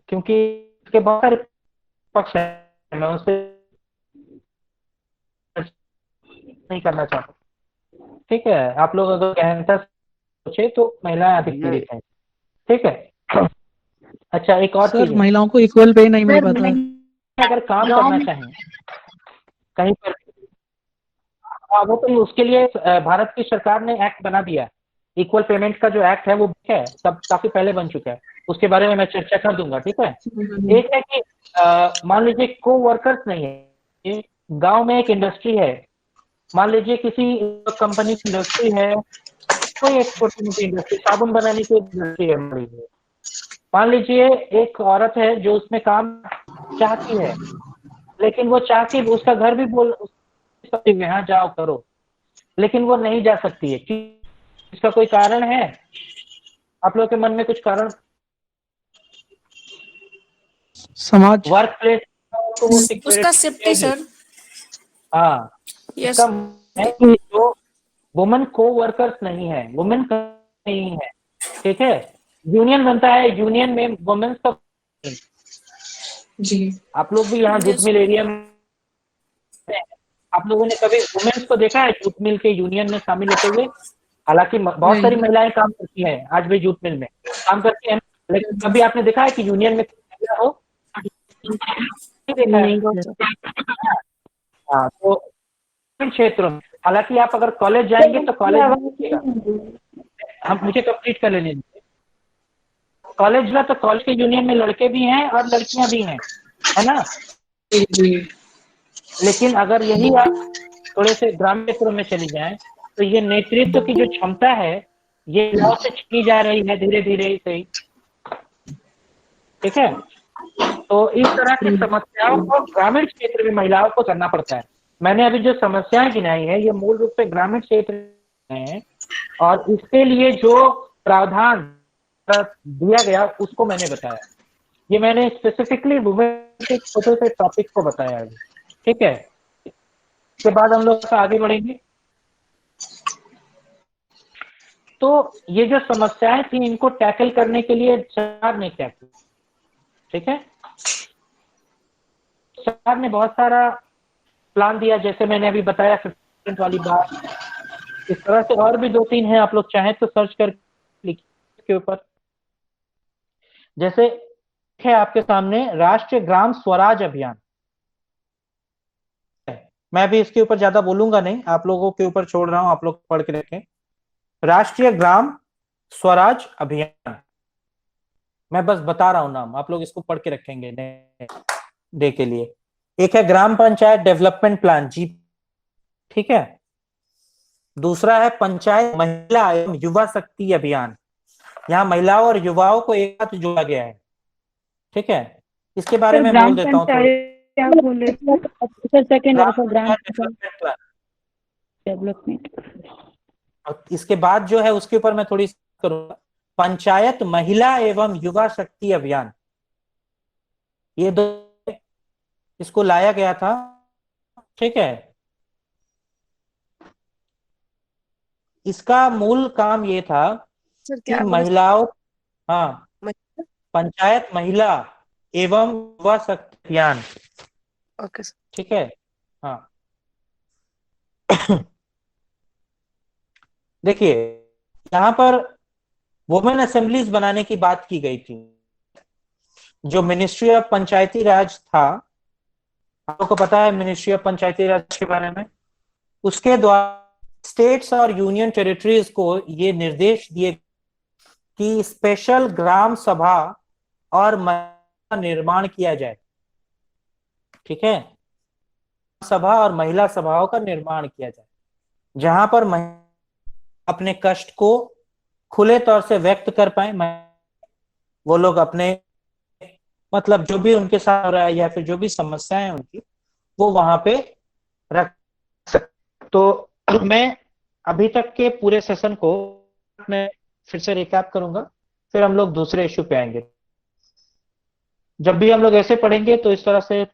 क्योंकि इसके बहुत सारे पक्ष हैं, मैं उससे नहीं करना चाहता। ठीक है, आप लोग अगर गहनता सोचे तो महिलाएं अधिक पीड़ित हैं। ठीक है, अच्छा एक और सर चीज है, महिलाओं को इक्वल पे नहीं मिल पाता है। अगर काम करना चाहें कहीं पर, हाँ वो तो उसके लिए भारत की सरकार ने एक्ट बना दिया है, इक्वल पेमेंट का जो एक्ट है वो है सब काफी पहले बन चुका है, उसके बारे में मैं चर्चा कर दूंगा। ठीक है, एक है कि मान लीजिए को वर्कर्स नहीं है, गांव में एक इंडस्ट्री है, मान लीजिए किसी कंपनी की इंडस्ट्री है, कोई एक छोटी मोटी इंडस्ट्री, साबुन बनाने की इंडस्ट्री है, मान लीजिए एक औरत है जो उसमें काम चाहती है, लेकिन वो चाहती, उसका घर भी बोल सकती है हाँ जाओ करो, लेकिन वो नहीं जा सकती है। इसका कोई कारण है? आप लोगों के मन में कुछ कारण? समाज, वर्क प्लेस तो वो उसका सेफ्टी सर। हाँ, यस। इसका है कि जो वुमेन को वर्कर्स नहीं है, वुमेन नहीं है। ठीक है, यूनियन बनता है, यूनियन में वुमेन्स का जी। आप लोग भी यहाँ जूट मिल एरिया में, आप लोगों ने कभी वुमेन्स को देखा है जूट मिल के यूनियन में शामिल होते हुए? हालांकि बहुत सारी महिलाएं काम करती हैं, आज भी जूट मिल में काम करती हैं, लेकिन कभी आपने देखा है कि यूनियन में महिला हो? नहीं देखा है। हाँ, तो क्षेत्रों में, हालांकि आप अगर कॉलेज जाएंगे तो कॉलेज हम मुझे कंप्लीट कर लेने दीजिए। कॉलेज में तो कॉलेज के यूनियन में लड़के भी हैं और लड़कियां भी हैं, है ना? लेकिन अगर यही आप थोड़े से ग्रामीण क्षेत्रों में चली जाएं तो ये नेतृत्व की जो क्षमता है ये गांव से छिनी जा रही है धीरे धीरे से ही। ठीक है, तो इस तरह की समस्याओं को ग्रामीण क्षेत्र में महिलाओं को करना पड़ता है। मैंने अभी जो समस्याएं गिनाई है ये मूल रूप से ग्रामीण क्षेत्र में है, और इसके लिए जो प्रावधान दिया गया उसको मैंने बताया। ये मैंने स्पेसिफिकली वुमेन के छोटे से टॉपिक को बताया है। ठीक है, इसके बाद हम लोग आगे बढ़ेंगे। तो ये जो समस्याएं थी इनको टैकल करने के लिए सरकार ने क्या किया? ठीक है, सरकार ने बहुत सारा प्लान दिया, जैसे मैंने अभी बताया 50% वाली बात। इस तरह से और भी 2-3 हैं, आप लोग चाहें तो सर्च कर लिखिए के ऊपर। जैसे है आपके सामने राष्ट्रीय ग्राम स्वराज अभियान, मैं भी इसके ऊपर ज्यादा बोलूंगा नहीं, आप लोगों के ऊपर छोड़ रहा हूं, आप लोग पढ़ के रखें। राष्ट्रीय ग्राम स्वराज अभियान, मैं बस बता रहा हूं नाम, आप लोग इसको पढ़ के रखेंगे डे के लिए। एक है ग्राम पंचायत डेवलपमेंट प्लान जी, ठीक है। दूसरा है पंचायत महिला एवं युवा शक्ति अभियान, यहाँ महिलाओं और युवाओं को एक साथ जोड़ा गया है। ठीक है, इसके बारे में बोल देता हूँ क्या बोले सर? Second development. इसके बाद जो है उसके ऊपर मैं थोड़ी करूंगा, पंचायत महिला एवं युवा शक्ति अभियान, ये दो, इसको लाया गया था, ठीक है। इसका मूल काम ये था सर कि क्या बोले? महिलाओं, हाँ, पंचायत महिला एवं युवा शक्ति अभियान, ओके सर। ठीक है। हाँ देखिए, यहाँ पर वुमेन असेंबलीज बनाने की बात की गई थी। जो मिनिस्ट्री ऑफ पंचायती राज था, आपको पता है मिनिस्ट्री ऑफ पंचायती राज के बारे में, उसके द्वारा स्टेट्स और यूनियन टेरिटरीज को ये निर्देश दिए कि स्पेशल ग्राम सभा और महिला निर्माण किया जाए, ठीक है। सभा और महिला सभाओं का निर्माण किया जाए, जहां पर अपने कष्ट को खुले तौर से व्यक्त कर पाए। वो लोग अपने मतलब जो भी उनके साथ हो रहा है या फिर जो भी समस्याएं हैं उनकी, वो वहां पे रख सकते। तो मैं अभी तक के पूरे सेशन को मैं फिर से रिकैप करूंगा, फिर हम लोग दूसरे इश्यू पे आएंगे। जब भी हम लोग ऐसे पढ़ेंगे तो इस तरह से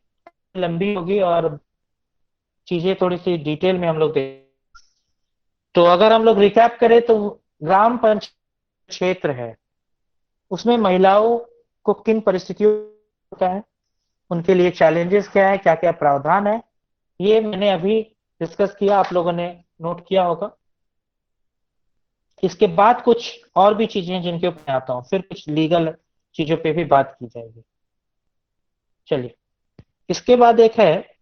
लंबी होगी और चीजें थोड़ी सी डिटेल में हम लोग देखेंगे। तो अगर हम लोग रिकैप करें तो ग्राम पंचायत क्षेत्र है, उसमें महिलाओं को किन परिस्थितियों का है, उनके लिए चैलेंजेस क्या है, क्या क्या प्रावधान है, ये मैंने अभी डिस्कस किया, आप लोगों ने नोट किया होगा। इसके बाद कुछ और भी चीजें जिनके ऊपर आता हूं, फिर कुछ लीगल चीजों पे भी बात की जाएगी। चलिए, इसके बाद एक है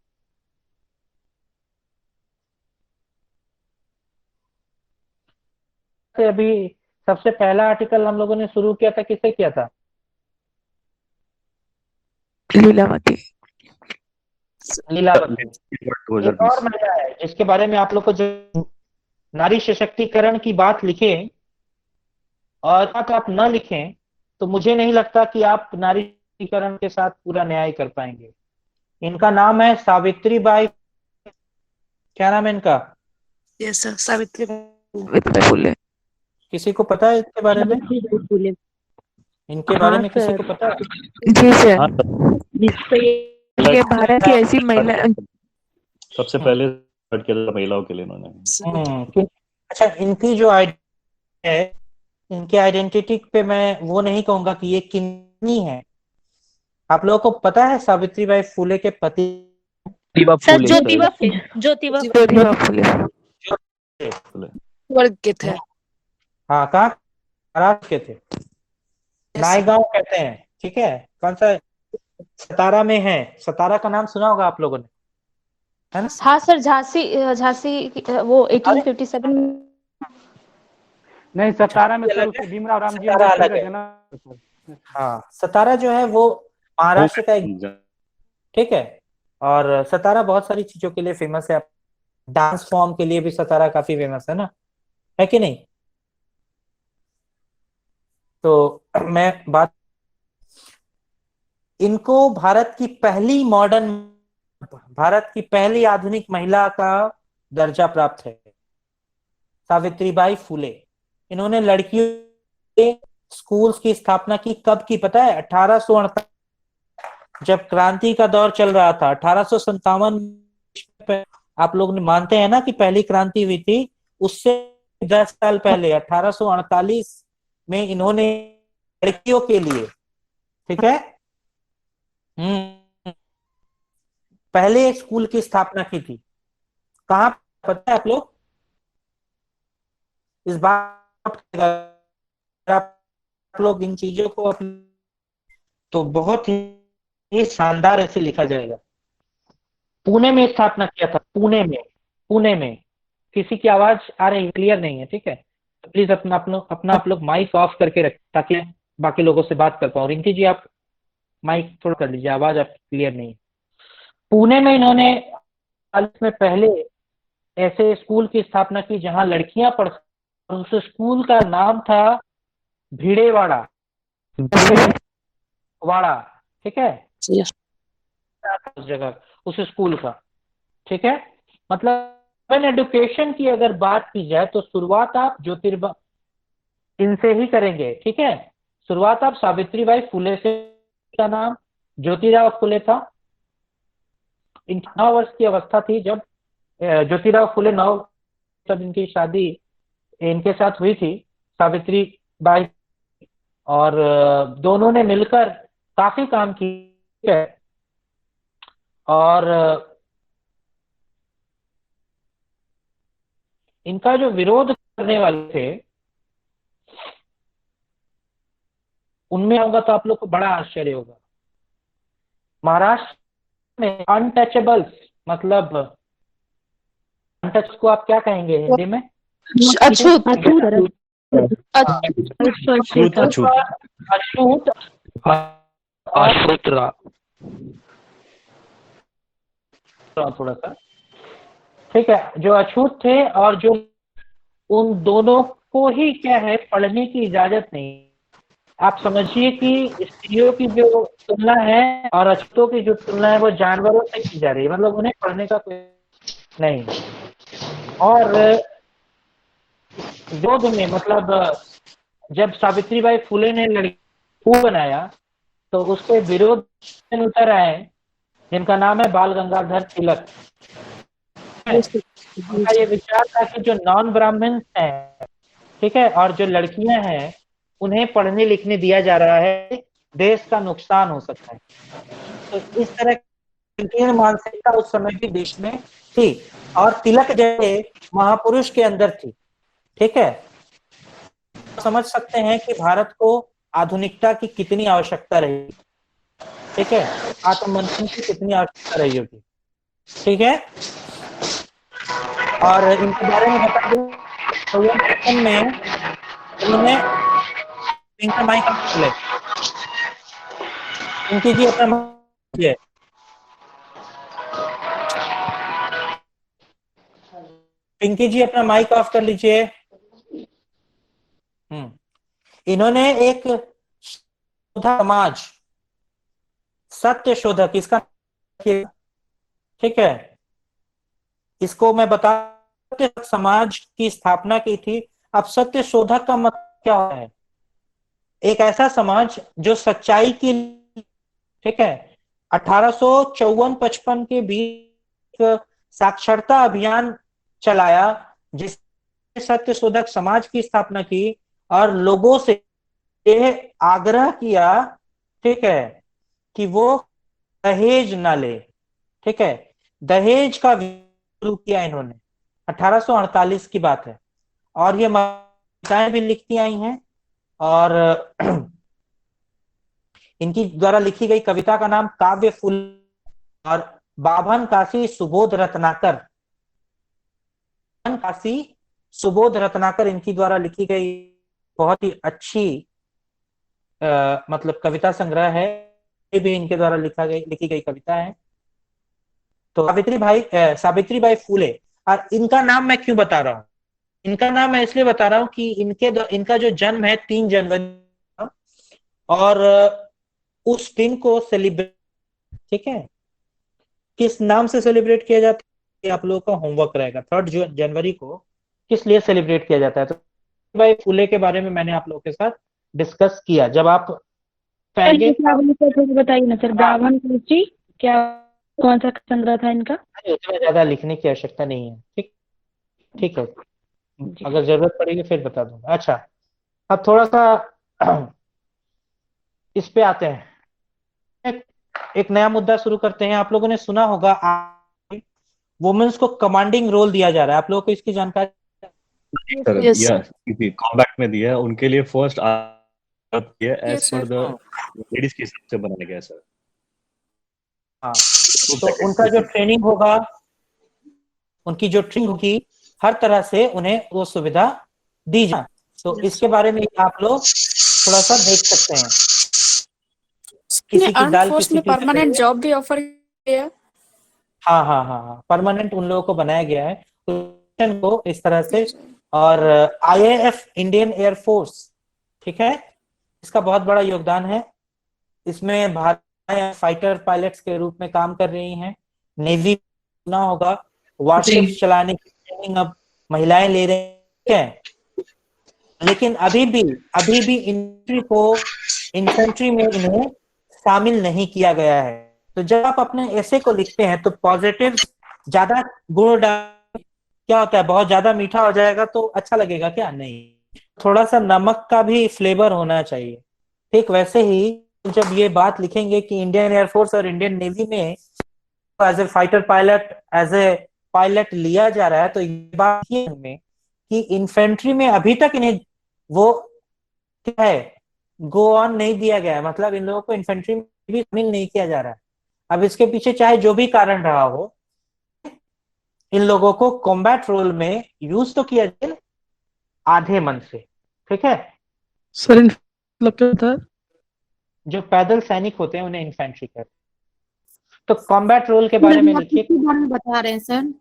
अभी सबसे पहला आर्टिकल हम लोगों ने शुरू किया था, किससे किया था? लीलावती। लीलावती। एक और महिला है जिसके बारे में आप लोग को जो नारी सशक्तिकरण की बात लिखें और आप न लिखें तो मुझे नहीं लगता कि आप नारी सशक्तिकरण के साथ पूरा न्याय कर पाएंगे। इनका नाम है सावित्री बाई, क्या नाम है इनका? Yes sir, Savitri Phule. किसी को पता है इसके बारे में? इनके बारे में किसी को पता है? जी सर, ये भारत की ऐसी महिला सबसे पहले स्टार्ट किया था महिलाओं के लिए इन्होंने। अच्छा, इनकी जो आइडेंटिटी है, इनके आइडेंटिटी पे मैं वो नहीं कहूंगा कि ये कितनी है। आप लोगों को पता है सावित्रीबाई फुले के पति? सर ज्योतिबा फुले वर्ग के थे। हाँ, कहाँ? महाराष्ट्र के थे, नायगांव कहते हैं, ठीक है। कौन सा? सतारा में है। सतारा का नाम सुना होगा आप लोगों ने, है ना? हाँ सर, झांसी वो 1857 नहीं, सतारा में सर उसके भीमराव रामजी अम्बेडकर का जन्म। हाँ, सतारा जो है वो महाराष्ट्र का एक, ठीक है। और सतारा बहुत सारी चीजों के लिए फेमस है, डांस फॉर्म के लिए भी सतारा काफी फेमस है ना, है कि नहीं? तो मैं बात, इनको भारत की पहली आधुनिक महिला का दर्जा प्राप्त है, सावित्रीबाई फुले। इन्होंने लड़कियों के स्कूल्स की स्थापना की, कब की पता है? 1848, जब क्रांति का दौर चल रहा था। 1857 आप लोग मानते हैं ना कि पहली क्रांति हुई थी, उससे 10 साल पहले 1848 में इन्होंने लड़कियों के लिए, ठीक है, पहले एक स्कूल की स्थापना की थी। कहां पता है आप लोग? इस बात आप लोग इन चीजों को तो बहुत ही शानदार ऐसे लिखा जाएगा। पुणे में स्थापना किया था, पुणे में। किसी की आवाज आ रही, क्लियर नहीं है, ठीक है? प्लीज अपना आप लोग माइक ऑफ करके रखें ताकि बाकी लोगों से बात कर पाऊं। रिंकी जी, आप माइक थोड़ा कर लीजिए, आवाज आप क्लियर नहीं है। पुणे में इन्होंने में पहले ऐसे स्कूल की स्थापना की जहां लड़कियां पढ़, उस स्कूल का नाम था भिड़ेवाड़ा, ठीक है, उस जगह, उस स्कूल का, ठीक है। मतलब एजुकेशन की अगर बात की जाए तो शुरुआत आप ज्योतिबा इनसे ही करेंगे, ठीक है। शुरुआत आप सावित्रीबाई फुले से का नाम, ज्योतिराव फुले था, इनकी 9 वर्ष की अवस्था थी जब ज्योतिराव फुले 9 जब इनकी शादी इनके साथ हुई थी सावित्री बाई, और दोनों ने मिलकर काफी काम किया और इनका जो विरोध करने वाले थे उनमें होगा तो आप लोग को बड़ा आश्चर्य होगा। महाराष्ट्र में अनटचेबल्स, मतलब अनटच को आप क्या कहेंगे हिंदी में? अछूत। अछूत अछूत अछूत अश्रुत थोड़ा सा, ठीक है, जो अछूत थे और जो उन दोनों को ही क्या है पढ़ने की इजाजत नहीं। आप समझिए कि स्त्रियों की जो तुलना है और अछूतों की जो तुलना है वो जानवरों से की जा रही है, मतलब उन्हें पढ़ने का कोई नहीं। और विरोध में, मतलब जब सावित्रीबाई फुले ने लड़की बनाया तो उसके विरोध में उतर आए जिनका नाम है बाल गंगाधर तिलक। उनका ये विचार था कि जो नॉन ब्राह्मण हैं, ठीक है, और जो लड़कियां हैं उन्हें पढ़ने लिखने दिया जा रहा है, देश का नुकसान हो सकता है। तो इस तरह की मानसिकता उस समय भी देश में थी और तिलक जैसे महापुरुष के अंदर थी, ठीक है। समझ सकते हैं कि भारत को आधुनिकता की कितनी आवश्यकता रही, ठीक है, आत्ममंथन की कितनी आवश्यकता रही होगी, ठीक है। और इनके बारे में बता दूं तो में उन्होंने माइक खोले, इनकी जी अपना पिंकी जी अपना माइक ऑफ कर लीजिए। इन्होंने एक समाज सत्य शोधक, इसका ठीक है, इसको मैं बता समाज की स्थापना की थी। अब सत्य शोधक का मतलब क्या है? एक ऐसा समाज जो सच्चाई की, ठीक है, 1854-55 के बीच साक्षरता अभियान चलाया जिसने सत्य शोधक समाज की स्थापना की और लोगों से यह आग्रह किया, ठीक है, कि वो दहेज ना ले, ठीक है, दहेज का शुरू किया इन्होंने। 1848 की बात है और ये कविताएं भी लिखती आई हैं और इनकी द्वारा लिखी गई कविता का नाम काव्य फूल और बाभन काशी सुबोध रत्नाकर, काशी सुबोध रत्नाकर इनकी द्वारा लिखी गई बहुत ही अच्छी मतलब कविता संग्रह है, ये भी इनके द्वारा लिखी गई कविता है। तो सावित्रीबाई फुले, और इनका नाम मैं क्यों बता रहा हूं? इनका नाम मैं इसलिए बता रहा हूं कि इनका जो जन्म है 3 जनवरी और उस दिन को सेलिब्रेट, ठीक है, किस नाम से सेलिब्रेट किया जाता है आप लोगों का होमवर्क रहेगा। 3 जनवरी को किस लिए सेलिब्रेट किया जाता है? तो भाई फुले के बारे में मैंने आप लोगों के साथ डिस्कस किया। जब आप बताइए ना सर, ब्राह्मण सूची क्या, कौन सा संग्रह था इनका? उसमें ज्यादा लिखने की आवश्यकता नहीं है, ठीक, ठीक है, अगर जरूरत पड़ेगी फिर बता दूंगा। अच्छा, अब थोड़ा सा इस पे आते हैं, एक नया मुद्दा शुरू करते हैं। आप लोगों ने सुना होगा वुमेन्स को कमांडिंग रोल दिया जा रहा है, आप लोगों को इसकी जानकारी? कॉम्बैट में दिया है उनके लिए फर्स्ट एज पर द लेडीज के हिसाब से बनाया गया सर। हाँ, तो उनका जो ट्रेनिंग होगा, उनकी जो ट्रेनिंग होगी, हर तरह से उन्हें वो सुविधा दी जाए। तो इसके बारे में आप लोग थोड़ा सा देख सकते हैं। किसी की दाल किसी की परमानेंट जॉब भी ऑफर किया। हाँ, परमानेंट उन लोगों को बनाया गया है को इस तरह से। और IAF इंडियन एयरफोर्स, ठीक है, इसका बहुत बड़ा योगदान है। इसमें भारत फाइटर पायलट्स के रूप में काम कर रही हैं। नेवी ना होगा, वारशिप्स चलाने की ट्रेनिंग अब महिलाएं ले रही हैं। लेकिन अभी भी इन्फेंट्री में इन्हें शामिल नहीं किया गया है। तो जब आप अपने ऐसे को लिखते हैं तो पॉजिटिव ज्यादा गुण डाल, क्या होता है, बहुत ज्यादा मीठा हो जाएगा तो अच्छा लगेगा क्या? नहीं, थोड़ा सा नमक का भी फ्लेवर होना चाहिए। ठीक वैसे ही जब ये बात लिखेंगे कि इंडियन एयरफोर्स और इंडियन नेवी में as a fighter pilot, as a pilot लिया जा रहा है, तो ये बात ये हमें कि इन्फेंट्री में अभी तक इन्हें वो क्या है, गो ऑन नहीं दिया गया है, मतलब इन लोगों को इन्फेंट्री में भी शामिल नहीं किया जा रहा है। अब इसके पीछे चाहे जो भी कारण रहा हो, इन लोगों को कॉम्बैट रोल में यूज तो किया जाए आधे मन से। ठीक है, सर मतलब क्या होता है? जो पैदल सैनिक होते हैं उन्हें इन्फेंट्री कहते हैं। तो कॉम्बैट रोल के बारे में आप लिखिए। किसके बारे में बता रहे हैं सर?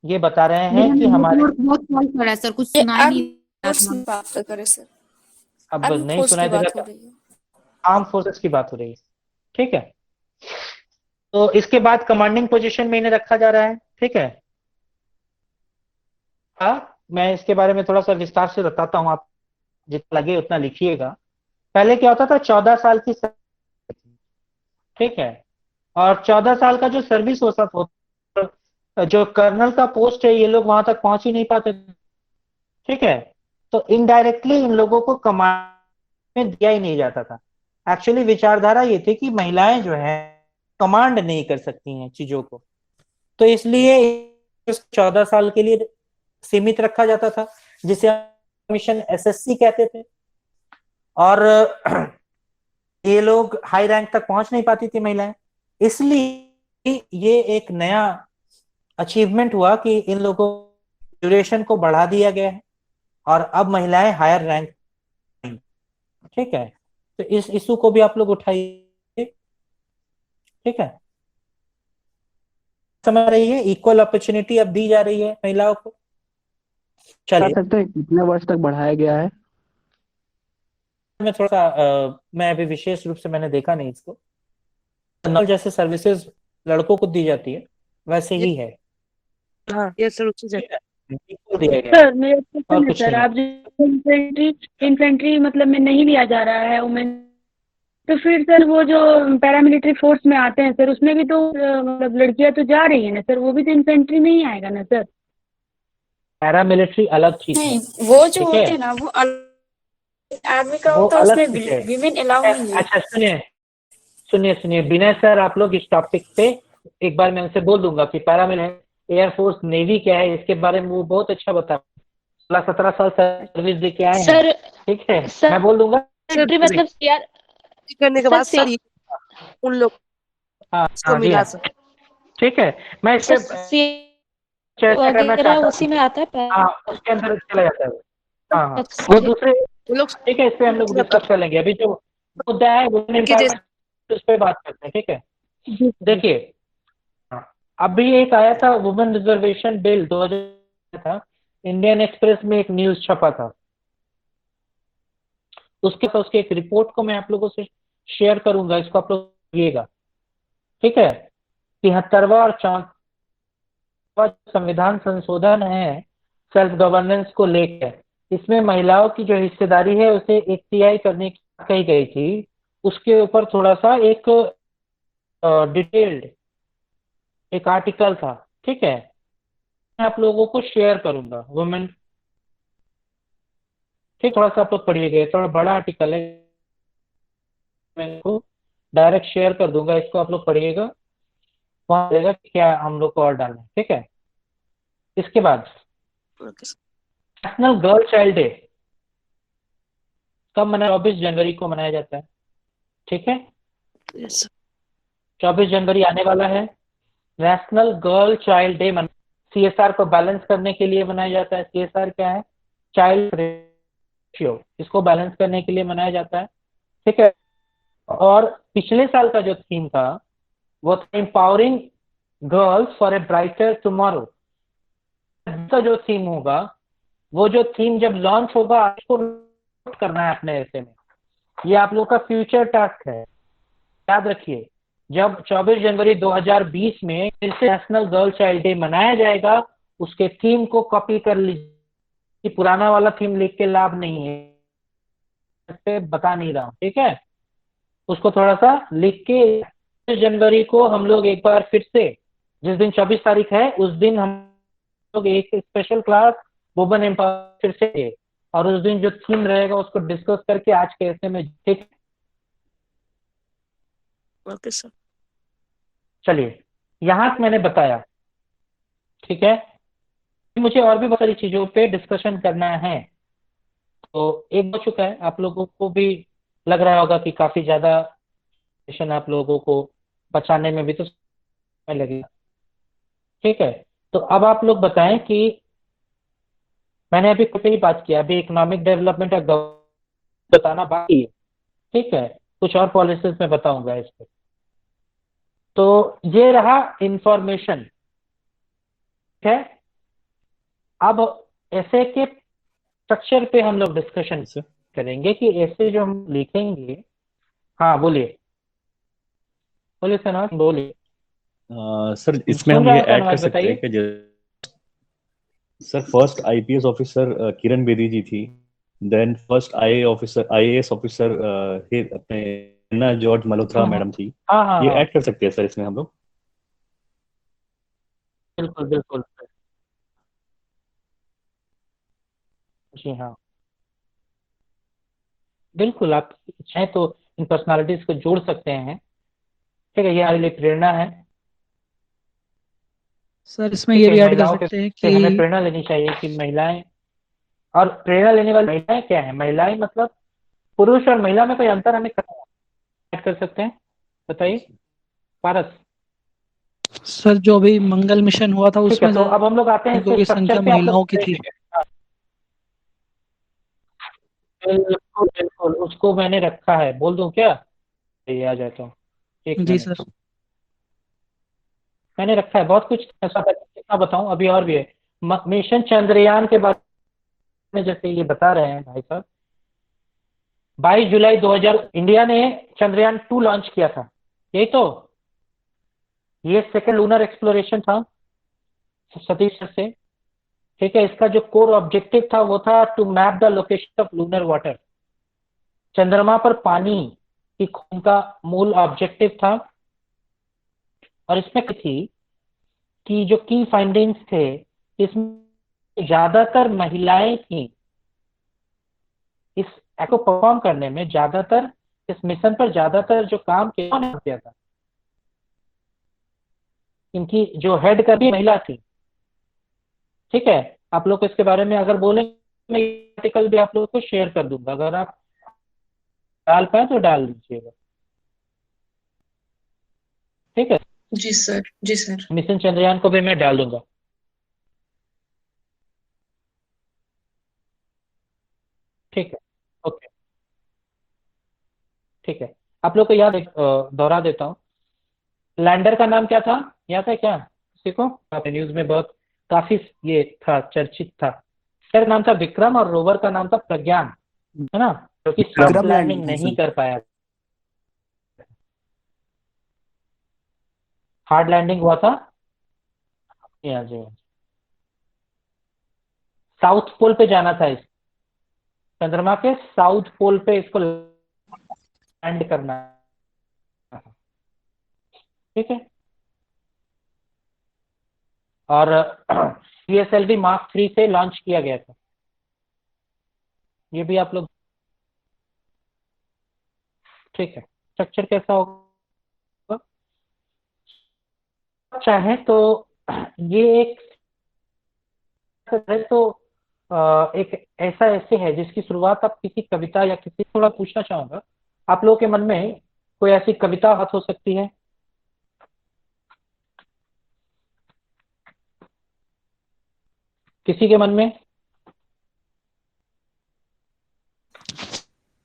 ये बता रहे हैं मेरा कि हमारे नेटवर्क बहुत कॉल कर रहा है सर, कुछ सुनाई नहीं दे रहा था। बात करें सर, अब आर्म नहीं फोर्स सुनाई की दे बात रहा हो था, रही है। आर्म फोर्सेस की बात हो रही है। ठीक है, तो इसके बाद कमांडिंग पोजीशन में इन्हें रखा जा रहा है। ठीक है, मैं इसके बारे में थोड़ा सा विस्तार से बताता हूँ, आप जितना लगे उतना लिखिएगा। पहले क्या होता था, 14 साल की सर्विस। ठीक है, और 14 साल का जो सर्विस होता था, जो कर्नल का पोस्ट है, ये लोग वहां तक पहुंच ही नहीं पाते थे। ठीक है, तो इनडायरेक्टली इन लोगों को कमांड में दिया ही नहीं जाता था। एक्चुअली विचारधारा ये थी कि महिलाएं जो है कमांड नहीं कर सकती हैं चीजों को, तो इसलिए 14 साल के लिए सीमित रखा जाता था, जिसे मिशन एसएससी कहते थे। और ये लोग हाई रैंक तक पहुंच नहीं पाती थी महिलाएं, इसलिए ये एक नया अचीवमेंट हुआ कि इन लोगों ड्यूरेशन को बढ़ा दिया गया है और अब महिलाएं हायर रैंक। ठीक है, तो इस इशू को भी आप लोग उठाइए। ठीक है, समझ रही है, इक्वल अपॉर्चुनिटी अब दी जा रही है महिलाओं को। बता चलिए, सकते हैं कितने वर्ष तक बढ़ाया गया है? मैं थोड़ा सा मैं अभी विशेष रूप से मैंने देखा नहीं इसको। नॉर्मल जैसे सर्विसेज लड़कों को दी जाती है वैसे ही है। हाँ ये सर उसी ठीक है, equal दिया गया है, सर मेरा क्वेश्चन और है कुछ सर, नहीं। आप जो इन्फेंट्री मतलब में नहीं लिया जा रहा है वुमेन, तो फिर सर वो जो पैरामिलिट्री फोर्स में आते हैं सर, उसमें भी तो मतलब लड़कियां तो जा रही है ना सर, वो भी तो इन्फेंट्री में ही आएगा ना सर? पैरामिलिट्री अलग चीज है। नहीं, वो जो ठीक होते है, हैं ना वो आर्मी का वो होता है, अलग उसमें चीज है। विमेन अलाउ नहीं है। अच्छा सुनिए सुनिए सुनिए, विनय सर, आप लोग इस टॉपिक पे एक बार मैं उनसे बोल दूंगा कि पैरामिलिट्री एयरफोर्स नेवी क्या है, इसके बारे में वो बहुत अच्छा बता, 16-17 साल सर्विस दे के आए हैं। सर ठीक है, सर मैं बोल दूंगा। मतलब यार करने के बाद सर ये उन लोग हाँ को हाँ जी मिला हाँ, सर। ठीक है, मैं इस पे चर्चा करना वगैरह चाहता उसी हूँ। में आता है। हाँ, उसके अंदर चला जाता है वो। हाँ हाँ, अच्छा, वो दूसरे, वो लोग ठीक है, इस पे हम लोग डिस्कस कर लेंगे। अभी जो मुद्दा है वुमेन एम्पावरमेंट, उस पे बात करते हैं। ठीक है, देखिए, अभी एक आया था वुमेन रिजर्वेशन बिल 2000 था, इंडियन एक्सप्रेस में एक न्यूज छपा था, उसके एक रिपोर्ट को मैं आप लोगों से शेयर करूंगा, इसको आप लोग पढ़िएगा। ठीक है, 73वां और 64वां संविधान संशोधन है सेल्फ गवर्नेंस को लेकर, इसमें महिलाओं की जो हिस्सेदारी है उसे 1 तिहाई करने की बात कही गई थी। उसके ऊपर थोड़ा सा एक डिटेल्ड एक आर्टिकल था। ठीक है, मैं आप लोगों को शेयर करूंगा वुमेन। ठीक, थोड़ा सा आप लोग पढ़िएगा, थोड़ा बड़ा आर्टिकल है, मैं इसको डायरेक्ट शेयर कर दूंगा, इसको आप लोग पढ़िएगा, वहां रहेगा कि क्या हम लोग को और डालना है। ठीक है, इसके बाद नेशनल गर्ल चाइल्ड डे कब मनाया? 24 जनवरी को मनाया जाता है। ठीक है, 24 जनवरी आने वाला है, national girl child day CSR को बैलेंस करने के लिए मनाया जाता है। सीएसआर क्या है? चाइल्ड रेशियो, इसको बैलेंस करने के लिए मनाया जाता है। ठीक है, और पिछले साल का जो थीम था वो था empowering girls for a brighter tomorrow. का जो थीम होगा, वो जो थीम जब लॉन्च होगा आपको नोट करना है अपने ऐसे में, ये आप लोग का फ्यूचर टास्क है, याद रखिए। जब 24 जनवरी 2020 में फिर से नेशनल गर्ल चाइल्ड डे मनाया जाएगा, उसके थीम को कॉपी कर लीजिए, पुराना वाला थीम लिख के लाभ नहीं है, बता नहीं रहा हूँ। ठीक है, उसको थोड़ा सा लिख के, जनवरी को हम लोग एक बार फिर से, जिस दिन 24 तारीख है उस दिन हम लोग एक स्पेशल क्लास वुमेन एम्पावरमेंट फिर से है, और उस दिन जो थीम रहेगा उसको डिस्कस करके आज के ऐसे में, ठीक। Okay sir. चलिए, यहाँ तक मैंने बताया, ठीक है। मुझे और भी बहुत सारी चीजों पे डिस्कशन करना है, तो एक हो चुका है, आप लोगों को भी लग रहा होगा कि काफी ज्यादा सेशन आप लोगों को बचाने में भी तो समय लगेगा, ठीक है। तो अब आप लोग बताएं कि मैंने अभी कुछ ही बात किया, अभी इकोनॉमिक डेवलपमेंट और बताना बाकी है, ठीक है। कुछ और पॉलिसीज में बताऊंगा इस पर। तो ये रहा इंफॉर्मेशन, ठीक है। अब ऐसे के स्ट्रक्चर पे हम लोग डिस्कशन करेंगे कि ऐसे जो हम लिखेंगे। हाँ बोलिए, बोलिए सनवाज, बोलिए। सर इसमें सुन हम रहा ये हूँ ऐड कर सनवाज, सकते हैं बताइए। कि sir first IPS officer Kiran Bedi जी थी, देन फर्स्ट आईएएस ऑफिसर अपने अन्ना जॉर्ज मल्होत्रा मैडम थी। हाँ हाँ ये हाँ, ऐड कर सकते हैं सर इसमें हम लोग। बिल्कुल बिल्कुल, जी हाँ, बिल्कुल। आप चाहें तो इन पर्सनालिटीज को जोड़ सकते हैं, ठीक है। ये हमारे लिए प्रेरणा है, सर इसमें ठीक ये है। भी ऐड कर महिलाओं के सकते हैं से हमें कि प्रेरणा लेनी चाहिए कि महिलाएं, और प्रेरणा लेने वाली महिलाएं क्या है, महिलाएं मतलब पुरुष और महिला में कोई अंतर हमें ऐड कर सकते हैं, बताइए पारस। सर जो भी मंगल मिशन हुआ था ठीक है, उसमें तो अब हम लोग आते हैं लड़कों इसके की स्ट्रक्चर संख्या पे, आप लोग महिलाओं की थी। बिल्कुल बिल्कुल, उसको मैंने रखा है, बोल दूं क्या? ये आ जाता हूँ, एक जी मिनट। सर। मैंने रखा है बहुत कुछ ऐसा, कितना बताऊं, अभी और भी है। मिशन चंद्रयान के बारे में जैसे ये बता रहे हैं भाई साहब, 22 जुलाई 2000 इंडिया ने चंद्रयान 2 लॉन्च किया था, यही तो। ये सेकंड लूनर एक्सप्लोरेशन था सतीश सर से, ठीक है। इसका जो कोर ऑब्जेक्टिव था वो था to map the location of lunar water. चंद्रमा पर पानी की खोज का मूल ऑब्जेक्टिव था, और इसमें थी कि जो की फाइंडिंग्स थे, इसमें ज्यादातर महिलाएं थी। इस को परफॉर्म करने में ज्यादातर, इस मिशन पर ज्यादातर जो काम किया था, इनकी जो हेड कर भी महिला थी, ठीक है। आप लोग को इसके बारे में अगर बोले, मैं आर्टिकल भी आप लोगों को शेयर कर दूंगा, अगर आप डाल पाए तो डाल दीजिएगा, ठीक है। जी सर, जी सर। मिशन चंद्रयान को भी मैं डाल दूंगा, ठीक है। ओके, ठीक है। आप लोग को याद दोहरा देता हूँ, लैंडर का नाम क्या था, याद है क्या किसी को? न्यूज में बहुत काफी ये था, चर्चित था। इसका नाम था विक्रम और रोवर का नाम था प्रज्ञान, है ना, जो कि सॉफ्ट विक्रम लैंडिंग लैंडिंग नहीं कर पाया। हार्ड लैंडिंग हुआ था। यहाँ जी, साउथ पोल पे जाना था, इस चंद्रमा के साउथ पोल पे इसको लैंड करना था, ठीक है। और PSLV मार्क 3 से लॉन्च किया गया था, ये भी आप लोग, ठीक है। स्ट्रक्चर कैसा होगा, चाहे तो ये एक है, तो एक ऐसा ऐसे है जिसकी शुरुआत आप किसी कविता या किसी, थोड़ा पूछना चाहूंगा आप लोगों के मन में कोई ऐसी कविता हाथ हो सकती है? किसी के मन में?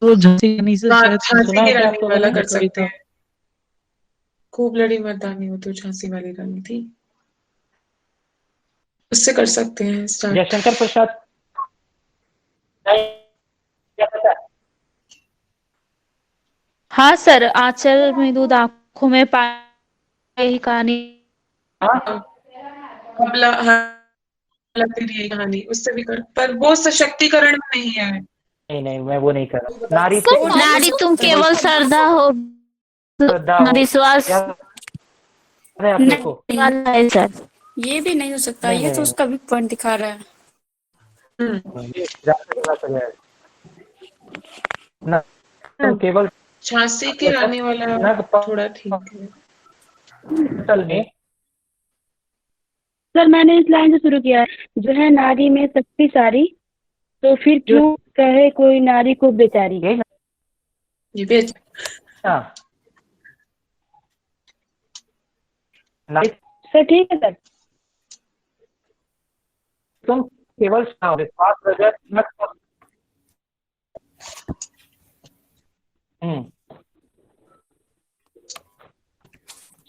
तो झांसी रानी से शायद झांसी सुना है की क्या आप रानी लोगों वाला ने कर सकते कविता। हैं। खूब लड़ी मर्दानी हो तो झांसी वाली रानी थी, उससे कर सकते हैं स्टार्ट। जयशंकर प्रसाद, क्या पता है? हाँ सर, आंचल में दूध आंखों में पानी, यही कहानी। हाँ हाँ, तेरी ये कहानी उससे भी कर, पर वो सशक्तिकरण में नहीं है। नहीं नहीं, मैं वो नहीं कर रहा। नारी तो नारी तुम केवल श्रद्धा हो, श्रद्धा हो, विश्वास याद है आप लोग को? वाला है सर। ये भी नहीं हो सकता, नहीं ये तो नहीं उसका भी पॉइंट दिखा रहा है। नहीं, ज्यादा गलत हो जाएगा ना। तुम केवल झांसी के रानी वाला नग थोड़ा ठीक है। पटल में सर मैंने इस लाइन से शुरू किया है, जो है नारी में शक्ति सारी, तो फिर क्यों कहे कोई नारी को बेचारी। ये भी अच्छा। हाँ नारी सर ठीक है सर। तुम केवल विश्वास रजत नग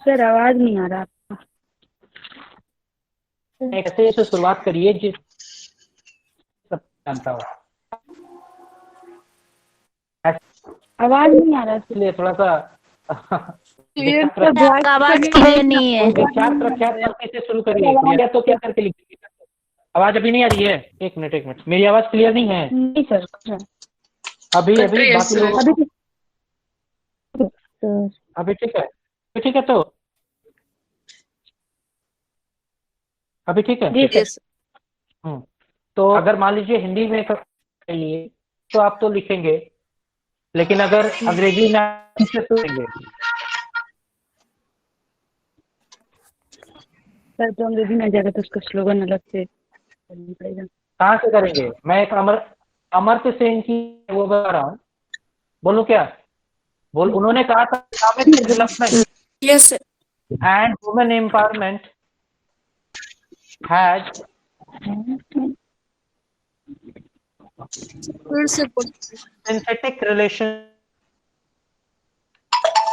सर आवाज नहीं आ रहा आपका। ऐसे से शुरुआत करिए जिस सब जानता हो। आवाज नहीं आ रहा इसलिए थोड़ा सा आवाज क्लियर नहीं है। विख्यात प्रख्यात करने से शुरू करिए। या तो क्या करके लिखिए। आवाज अभी नहीं आ रही है? एक मिनट, मेरी आवाज क्लियर नहीं है? नहीं सर। अभी बाकी लोग अभी ठीक है? ठीक है, तो अभी ठीक है? जी सर। तो अगर मान लीजिए हिंदी में चाहिए तो आप तो लिखेंगे, लेकिन अगर अंग्रेजी में से सुनेंगे सर, तो अंग्रेजी में जाएगा तो उसका स्लोगन अलग से करना पड़ेगा। कहाँ से करेंगे? मैं एक अमर्त्य सेन की वो बता रहा हूँ। बोलूं क्या? उन्होंने कहा था economic development yes and women empowerment has synthetic relation.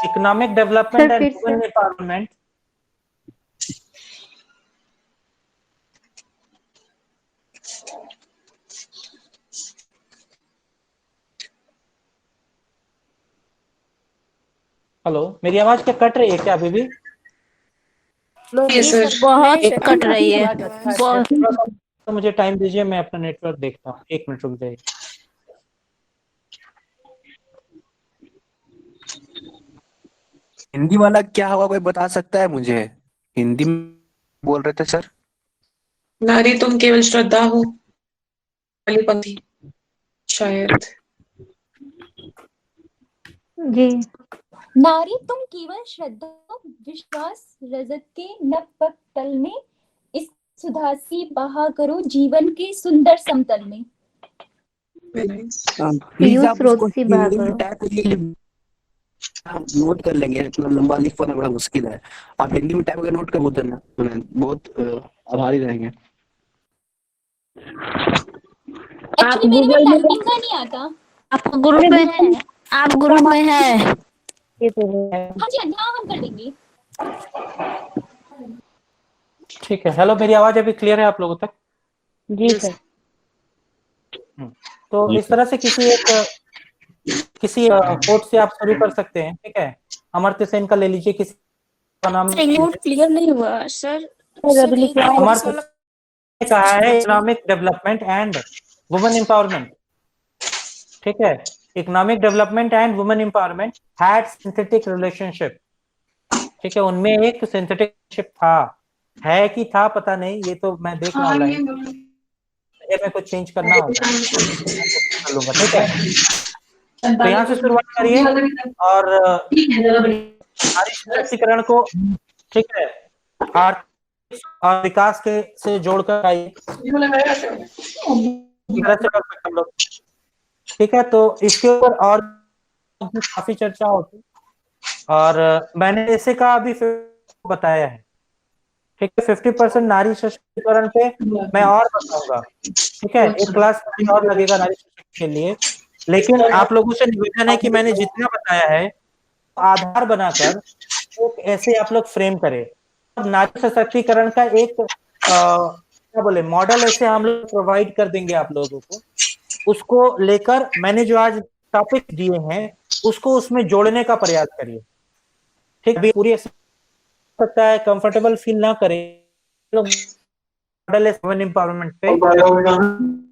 Economic development and women empowerment hello, मेरी आवाज क्या कट रही है क्या अभी भी? बहुत कट रही है। तो मुझे टाइम दीजिए, मैं अपना नेटवर्क देखता हूँ। एक मिनट रुक जाइए। हिंदी वाला क्या होगा, कोई बता सकता है मुझे? हिंदी में बोल रहे थे सर। नारी तुम केवल श्रद्धा हो वाली पंक्ति शायद। जी। नारी तुम केवल श्रद्धा विश्वास रजत के नभ पथ तल में, इस सुधासी बहा करो जीवन के सुंदर समतल में। प्लीज आप उसको हिंदी में टाइप करिए, नोट कर लेंगे। इतना लंबा लिख पाना बड़ा मुश्किल है। आप हिंदी में टाइप करके नोट कर देना, बहुत आभारी रहेंगे। एक्चुअली मेरे में टाइपिंग का नहीं आता। आप ग्रुप में है? आप ग्रुप में है? हाँ जी हाँ, हम कर देंगे। ठीक है। हेलो, मेरी आवाज अभी क्लियर है आप लोगों तक? जी सर। तो इस तरह से किसी कोट से आप शुरू कर सकते हैं। ठीक है, अमर्त्य सेन का ले लीजिए। किसी का नाम नोट क्लियर नहीं हुआ सर। अमर्त्य ने कहा है economic development and women empowerment. ठीक है, economic development and women empowerment had synthetic relationship. ठीक है, उनमें एक सिंथेटिक रिलेशनशिप था, है कि था पता नहीं, ये तो मैं देख रहा हूँ। ये मैं कुछ चेंज करना होगा कर लूंगा। ठीक है, तो यहाँ से शुरुआत करिए और नारी सशक्तिकरण को, ठीक है, आर्थिक और विकास के से जोड़कर आइए। हम लोग, ठीक है। तो इसके ऊपर और काफी चर्चा होती, और मैंने इसे का अभी बताया है। ठीक है, 50% नारी सशक्तिकरण पे मैं और बताऊंगा। ठीक है, एक क्लास और लगेगा नारी सशक्तिकरण के लिए। लेकिन आप लोगों से निवेदन है कि मैंने जितना बताया है आधार बनाकर एक ऐसे आप लोग फ्रेम करें। नारी सशक्तिकरण का एक क्या बोले मॉडल ऐसे हम लोग प्रोवाइड कर देंगे आप लोगों को। उसको लेकर मैंने जो आज टॉपिक दिए हैं उसको उसमें जोड़ने का प्रयास करिए। ठीक, अभी पूरी सकता है कंफर्टेबल फील ना करें लोग मॉडल वुमेन एम्पावरमेंट पे।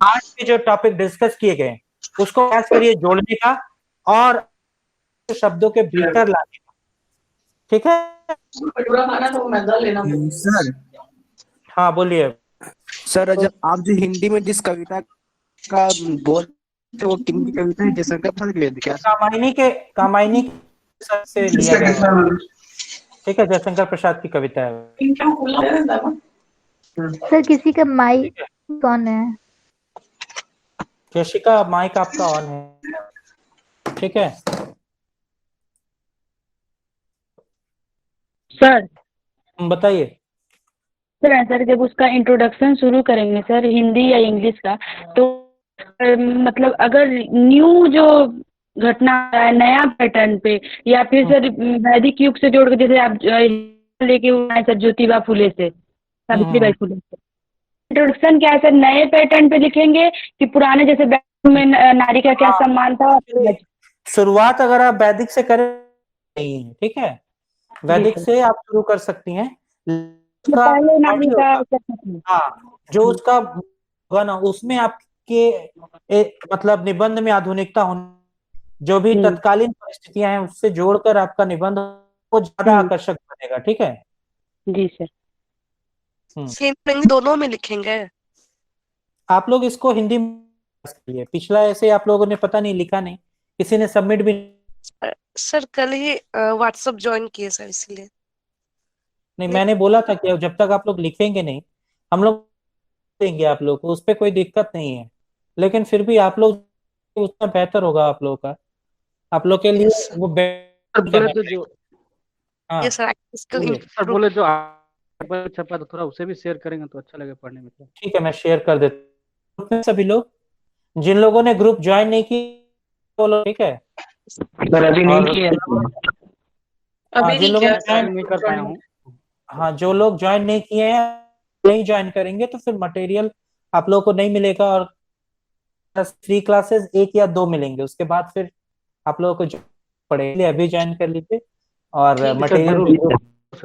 आज के जो टॉपिक डिस्कस किए गए उसको प्रयास करिए जोड़ने का और शब्दों के भीतर लाने का, ठीक है। सर हाँ बोलिए। सर जब आप जो हिंदी में जिस कविता का बोलते वो किन की कविता है? जयशंकर प्रसाद की कविता क्या? कामायनी से लिया गया है, ठीक है, जयशंकर प्रसाद की कविता है। सर किसी का माइक कौन है? जशिका माइक आपका ऑन है, ठीक है। सर बताइए। सर ऐसा जब उसका इंट्रोडक्शन शुरू करेंगे सर हिंदी या इंग्लिश का, तो मतलब अगर न्यू जो घटना है नया पैटर्न पे, या फिर सर वैदिक युग से जोड़ के, जैसे आप लेके आए सर ज्योतिबा फुले से, सावित्रीबाई फुले से, इंट्रोडक्शन क्या है सर, नए पैटर्न पे लिखेंगे कि पुराने जैसे वैदिक में नारी का क्या सम्मान था? शुरुआत अगर आप वैदिक से करें नहीं है, ठीक है, वैदिक से आप शुरू कर सकती हैं। हाँ, जो उसका होगा ना उसमें आपके मतलब निबंध में आधुनिकता होनी, जो भी तत्कालीन परिस्थितियां हैं उससे जोड़कर आपका निबंध वो ज्यादा आकर्षक बनेगा, ठीक है। जी सर। सेम दोनों में लिखेंगे। आप लोग इसको हिंदी में, पिछला ऐसे आप लोगों ने पता नहीं लिखा नहीं, किसी ने सबमिट भी सर कल ही व्हाट्सएप ज्वाइन किए सर, इसलिए नहीं। मैंने बोला था कि जब तक आप लोग लिखेंगे नहीं हम लोग देंगे आप लोग को, उस पर कोई दिक्कत नहीं है, लेकिन फिर भी आप लोग उतना बेहतर होगा आप लोगों का, आप लोग के लिए वो बोले तो जो हाँ सर बोले जो छपा तो थोड़ा उसे भी शेयर करेंगे तो अच्छा लगे पढ़ने में। ठीक है, मैं शेयर कर देता हूँ। सभी लोग जिन लोगों ने ग्रुप ज्वाइन नहीं की वो लोग, ठीक है सर अभी नहीं किया हाँ, जिन लोगों ने ज्वाइन नहीं कर पाया हूँ, हाँ जो लोग ज्वाइन नहीं किए हैं नहीं ज्वाइन करेंगे तो फिर मटेरियल आप लोगों को नहीं मिलेगा, और फ्री क्लासेस 1 या 2 मिलेंगे, उसके बाद फिर आप लोगों को पढ़ेंगे। अभी ज्वाइन कर लीजिए और मटेरियल